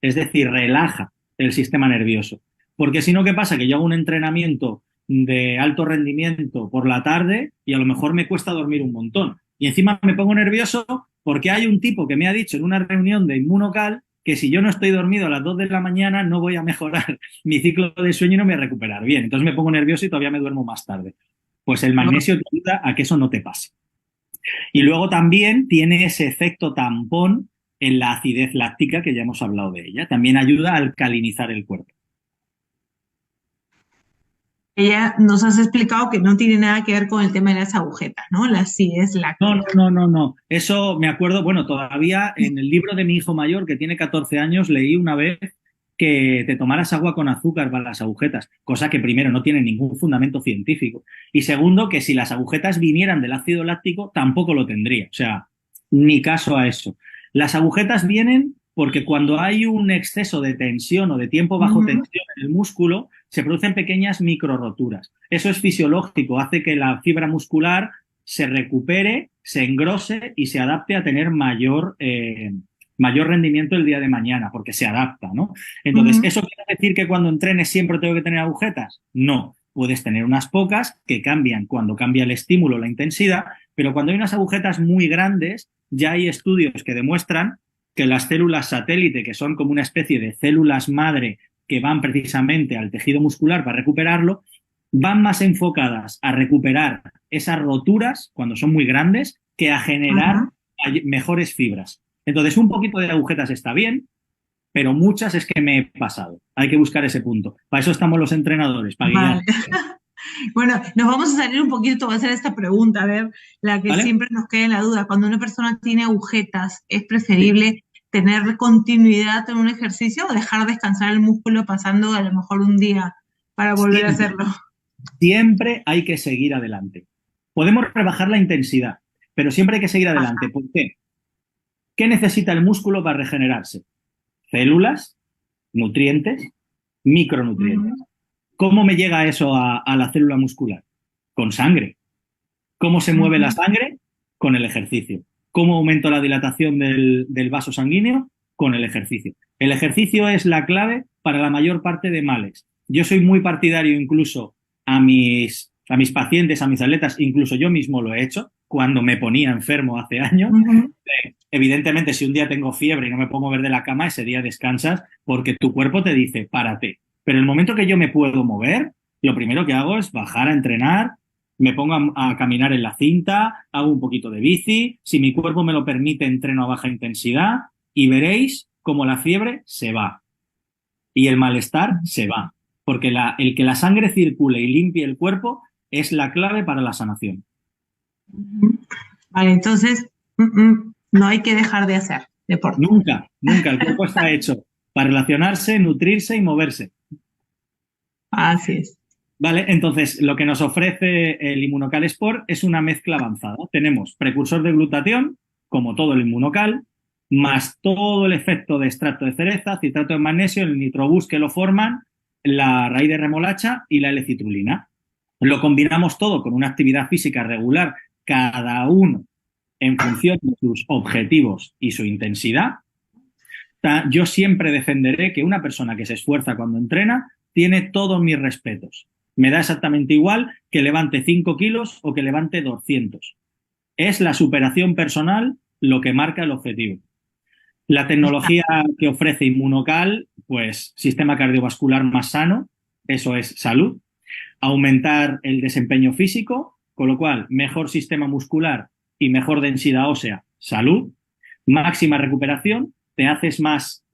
es decir, relaja el sistema nervioso. Porque si no, ¿qué pasa? Que yo hago un entrenamiento de alto rendimiento por la tarde y a lo mejor me cuesta dormir un montón. Y encima me pongo nervioso porque hay un tipo que me ha dicho en una reunión de Inmunocal que si yo no estoy dormido a las 2 de la mañana no voy a mejorar mi ciclo de sueño y no me voy a recuperar bien. Entonces me pongo nervioso y todavía me duermo más tarde. Pues el magnesio te ayuda a que eso no te pase. Y luego también tiene ese efecto tampón en la acidez láctica que ya hemos hablado de ella. También ayuda a alcalinizar el cuerpo. Ella nos has explicado que no tiene nada que ver con el tema de las agujetas, ¿no? La acidez láctica. No. Eso me acuerdo, todavía en el libro de mi hijo mayor, que tiene 14 años, leí una vez que te tomaras agua con azúcar para las agujetas, cosa que primero no tiene ningún fundamento científico y segundo que si las agujetas vinieran del ácido láctico tampoco lo tendría, o sea, ni caso a eso. Las agujetas vienen porque cuando hay un exceso de tensión o de tiempo bajo tensión en el músculo, se producen pequeñas microroturas. Eso es fisiológico, hace que la fibra muscular se recupere, se engrose y se adapte a tener mayor mayor rendimiento el día de mañana, porque se adapta, ¿no? Entonces, Ujú. ¿eso quiere decir que cuando entrenes siempre tengo que tener agujetas? No, puedes tener unas pocas que cambian cuando cambia el estímulo, la intensidad, pero cuando hay unas agujetas muy grandes, ya hay estudios que demuestran que las células satélite, que son como una especie de células madre que van precisamente al tejido muscular para recuperarlo, van más enfocadas a recuperar esas roturas cuando son muy grandes que a generar Ajá. mejores fibras. Entonces, un poquito de agujetas está bien, pero muchas es que me he pasado. Hay que buscar ese punto. Para eso estamos los entrenadores, para Vale. guiar. Bueno, nos vamos a salir un poquito, voy a hacer esta pregunta, a ver, la que ¿Vale? siempre nos queda en la duda. Cuando una persona tiene agujetas, ¿es preferible tener continuidad en un ejercicio o dejar descansar el músculo pasando a lo mejor un día para volver a Siempre, hacerlo? siempre hay que seguir adelante. Podemos rebajar la intensidad, pero siempre hay que seguir adelante. Ajá. ¿Por qué? ¿Qué necesita el músculo para regenerarse? Células, nutrientes, micronutrientes. Ujú, ¿Cómo me llega eso a la célula muscular? Con sangre. ¿Cómo se mueve la ujú. sangre? Con el ejercicio. ¿Cómo aumento la dilatación del vaso sanguíneo? Con el ejercicio. El ejercicio es la clave para la mayor parte de males. Yo soy muy partidario incluso a mis pacientes, a mis atletas, incluso yo mismo lo he hecho cuando me ponía enfermo hace años. Ujú. Evidentemente, si un día tengo fiebre y no me puedo mover de la cama, ese día descansas porque tu cuerpo te dice, párate. Pero el momento que yo me puedo mover, lo primero que hago es bajar a entrenar, me pongo a caminar en la cinta, hago un poquito de bici, si mi cuerpo me lo permite, entreno a baja intensidad y veréis cómo la fiebre se va y el malestar se va. Porque el que la sangre circule y limpie el cuerpo es la clave para la sanación. Ujú. Vale, entonces, no hay que dejar de hacer deporte. Nunca, nunca. El cuerpo está hecho para relacionarse, nutrirse y moverse. Así es. ¿Vale? Entonces, lo que nos ofrece el Inmunocal Sport es una mezcla avanzada. Tenemos precursor de glutatión, como todo el Inmunocal, más todo el efecto de extracto de cereza, citrato de magnesio, el nitrobús que lo forman, la raíz de remolacha y la L-citrulina. Lo combinamos todo con una actividad física regular, cada uno en función de sus objetivos y su intensidad. Yo siempre defenderé que una persona que se esfuerza cuando entrena tiene todos mis respetos. Me da exactamente igual que levante 5 kilos o que levante 200. Es la superación personal lo que marca el objetivo. La tecnología que ofrece Inmunocal, pues sistema cardiovascular más sano, eso es salud. Aumentar el desempeño físico, con lo cual mejor sistema muscular y mejor densidad ósea, salud. Máxima recuperación, te haces más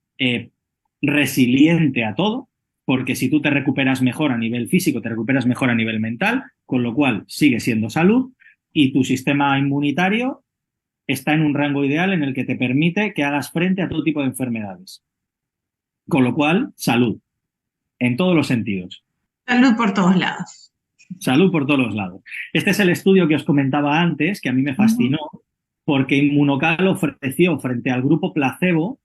resiliente a todo, porque si tú te recuperas mejor a nivel físico, te recuperas mejor a nivel mental, con lo cual sigue siendo salud y tu sistema inmunitario está en un rango ideal en el que te permite que hagas frente a todo tipo de enfermedades. Con lo cual, salud, en todos los sentidos. Salud por todos lados. Salud por todos los lados. Este es el estudio que os comentaba antes, que a mí me Ujú. fascinó, porque Inmunocal ofreció frente al grupo placebo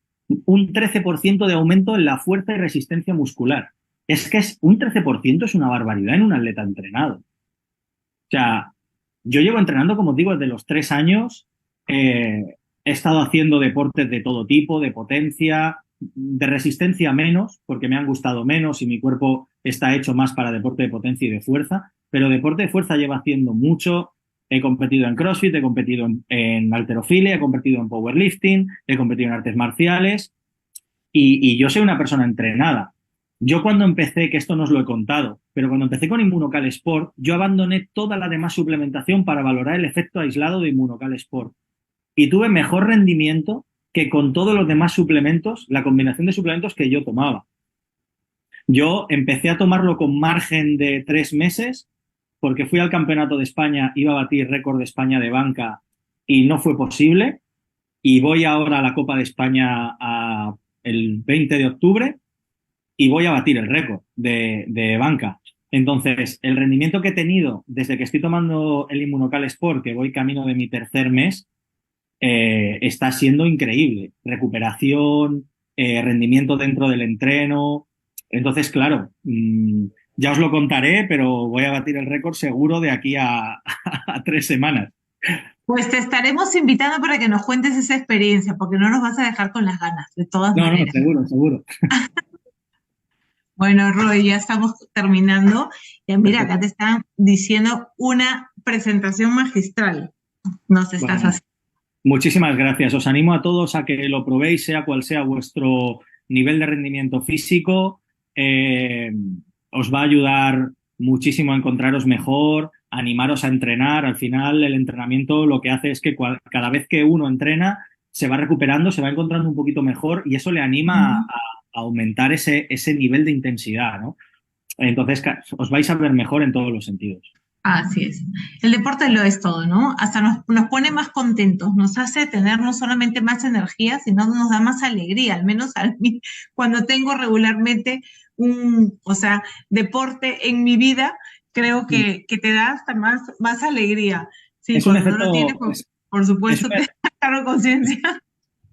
un 13% de aumento en la fuerza y resistencia muscular. Es que un 13% es una barbaridad en un atleta entrenado. O sea, yo llevo entrenando, como os digo, desde los 3 años. He estado haciendo deportes de todo tipo, de potencia, de resistencia menos, porque me han gustado menos y mi cuerpo está hecho más para deporte de potencia y de fuerza. Pero deporte de fuerza llevo haciendo mucho. He competido en CrossFit, he competido en halterofilia, he competido en powerlifting, he competido en artes marciales y yo soy una persona entrenada. Yo cuando empecé, que esto no os lo he contado, pero cuando empecé con Inmunocal Sport, yo abandoné toda la demás suplementación para valorar el efecto aislado de Inmunocal Sport. Y tuve mejor rendimiento que con todos los demás suplementos, la combinación de suplementos que yo tomaba. Yo empecé a tomarlo con margen de 3 meses porque fui al Campeonato de España, iba a batir récord de España de banca y no fue posible. Y voy ahora a la Copa de España el 20 de octubre y voy a batir el récord de banca. Entonces, el rendimiento que he tenido desde que estoy tomando el Inmunocal Sport, que voy camino de mi tercer mes, está siendo increíble. Recuperación, rendimiento dentro del entreno. Entonces, claro, ya os lo contaré, pero voy a batir el récord seguro de aquí a 3 semanas. Pues te estaremos invitando para que nos cuentes esa experiencia, porque no nos vas a dejar con las ganas, de todas No, no, maneras. seguro, seguro. Bueno, Roy, ya estamos terminando. Ya mira, acá Perfecto. te están diciendo una presentación magistral. Nos estás Bueno, haciendo. muchísimas gracias. Os animo a todos a que lo probéis, sea cual sea vuestro nivel de rendimiento físico. Eh, Os va a ayudar muchísimo a encontraros mejor, a animaros a entrenar. Al final, el entrenamiento lo que hace es que cada vez que uno entrena, se va recuperando, se va encontrando un poquito mejor y eso le anima a aumentar ese nivel de intensidad, ¿no? Entonces, os vais a ver mejor en todos los sentidos. Así es. El deporte lo es todo, ¿no? Hasta nos pone más contentos, nos hace tener no solamente más energía, sino nos da más alegría, al menos a mí, cuando tengo regularmente o sea, deporte en mi vida, creo que te da hasta más alegría. Sí, Es un cuando no lo tienes, efecto, pues, por es supuesto, un te da claro conciencia.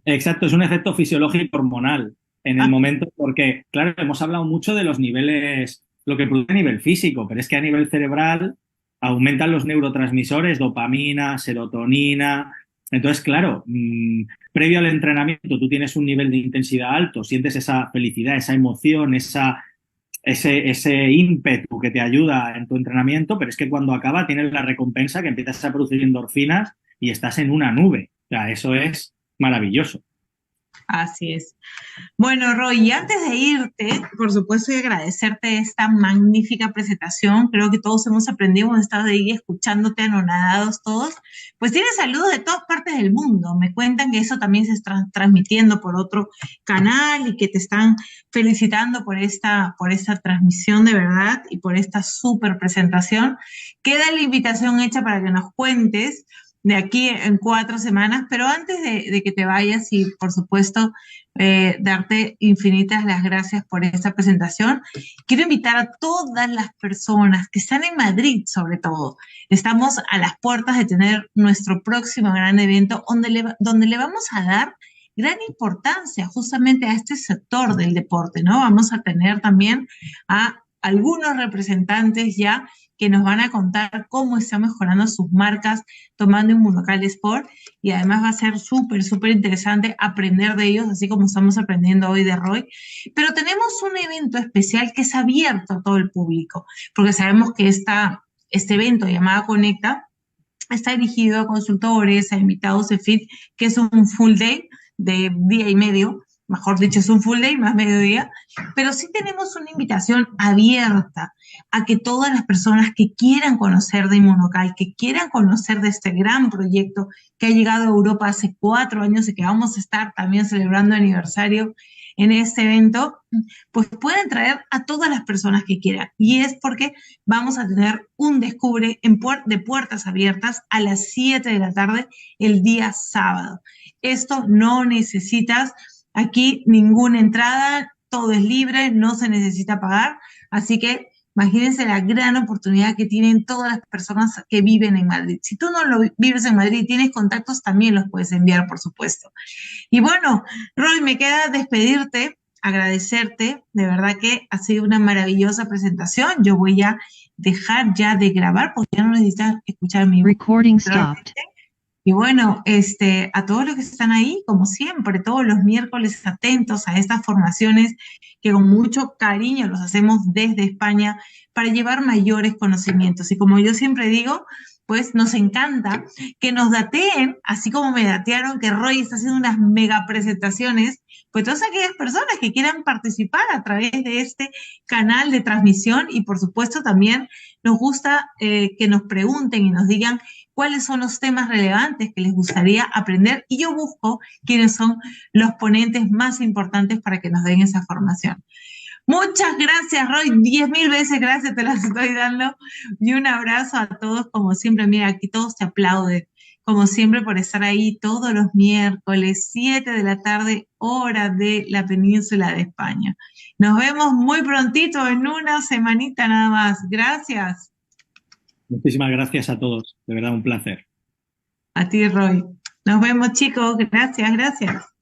Exacto, es un efecto fisiológico hormonal en el momento, porque, claro, hemos hablado mucho de los niveles, lo que produce a nivel físico, pero es que a nivel cerebral aumentan los neurotransmisores, dopamina, serotonina. Entonces, claro, previo al entrenamiento tú tienes un nivel de intensidad alto, sientes esa felicidad, esa emoción, ese ímpetu que te ayuda en tu entrenamiento, pero es que cuando acaba tienes la recompensa que empiezas a producir endorfinas y estás en una nube. O sea, eso es maravilloso. Así es. Bueno, Roy, y antes de irte, por supuesto, y agradecerte esta magnífica presentación. Creo que todos hemos aprendido, hemos estado ahí escuchándote anonadados todos. Pues tienes saludos de todas partes del mundo. Me cuentan que eso también se está transmitiendo por otro canal y que te están felicitando por esta transmisión de verdad y por esta súper presentación. Queda la invitación hecha para que nos cuentes de aquí en 4 semanas, pero antes de que te vayas y por supuesto darte infinitas las gracias por esta presentación. Quiero invitar a todas las personas que están en Madrid, sobre todo. Estamos a las puertas de tener nuestro próximo gran evento donde le vamos a dar gran importancia justamente a este sector del deporte, ¿no? Vamos a tener también a algunos representantes ya que nos van a contar cómo están mejorando sus marcas tomando Inmunocal Sport y además va a ser súper interesante aprender de ellos, así como estamos aprendiendo hoy de Roy. Pero tenemos un evento especial que es abierto a todo el público, porque sabemos que este evento llamado Conecta está dirigido a consultores, a invitados de FIT, que es un full day de día y medio, mejor dicho, es un full day más mediodía, pero sí tenemos una invitación abierta a que todas las personas que quieran conocer de Inmunocal, que quieran conocer de este gran proyecto que ha llegado a Europa hace 4 años y que vamos a estar también celebrando aniversario en este evento, pues pueden traer a todas las personas que quieran. Y es porque vamos a tener un descubre de puertas abiertas a las 7 de la tarde el día sábado. Esto no necesitas aquí ninguna entrada, todo es libre, no se necesita pagar, así que imagínense la gran oportunidad que tienen todas las personas que viven en Madrid. Si tú no lo vives en Madrid y tienes contactos, también los puedes enviar, por supuesto. Y bueno, Roy, me queda despedirte, agradecerte, de verdad que ha sido una maravillosa presentación. Yo voy a dejar ya de grabar porque ya no necesitan escuchar mi voz. Recording stopped. Y bueno, a todos los que están ahí, como siempre, todos los miércoles atentos a estas formaciones que con mucho cariño los hacemos desde España para llevar mayores conocimientos. Y como yo siempre digo, pues nos encanta que nos dateen, así como me datearon que Roy está haciendo unas mega presentaciones, pues todas aquellas personas que quieran participar a través de este canal de transmisión y por supuesto también nos gusta que nos pregunten y nos digan cuáles son los temas relevantes que les gustaría aprender y yo busco quiénes son los ponentes más importantes para que nos den esa formación. Muchas gracias, Roy. 10.000 veces gracias, te las estoy dando. Y un abrazo a todos, como siempre. Mira, aquí todos te aplauden, como siempre, por estar ahí todos los miércoles, 7 de la tarde, hora de la península de España. Nos vemos muy prontito, en una semanita nada más. Gracias. Muchísimas gracias a todos. De verdad, un placer. A ti, Roy. Nos vemos, chicos. Gracias.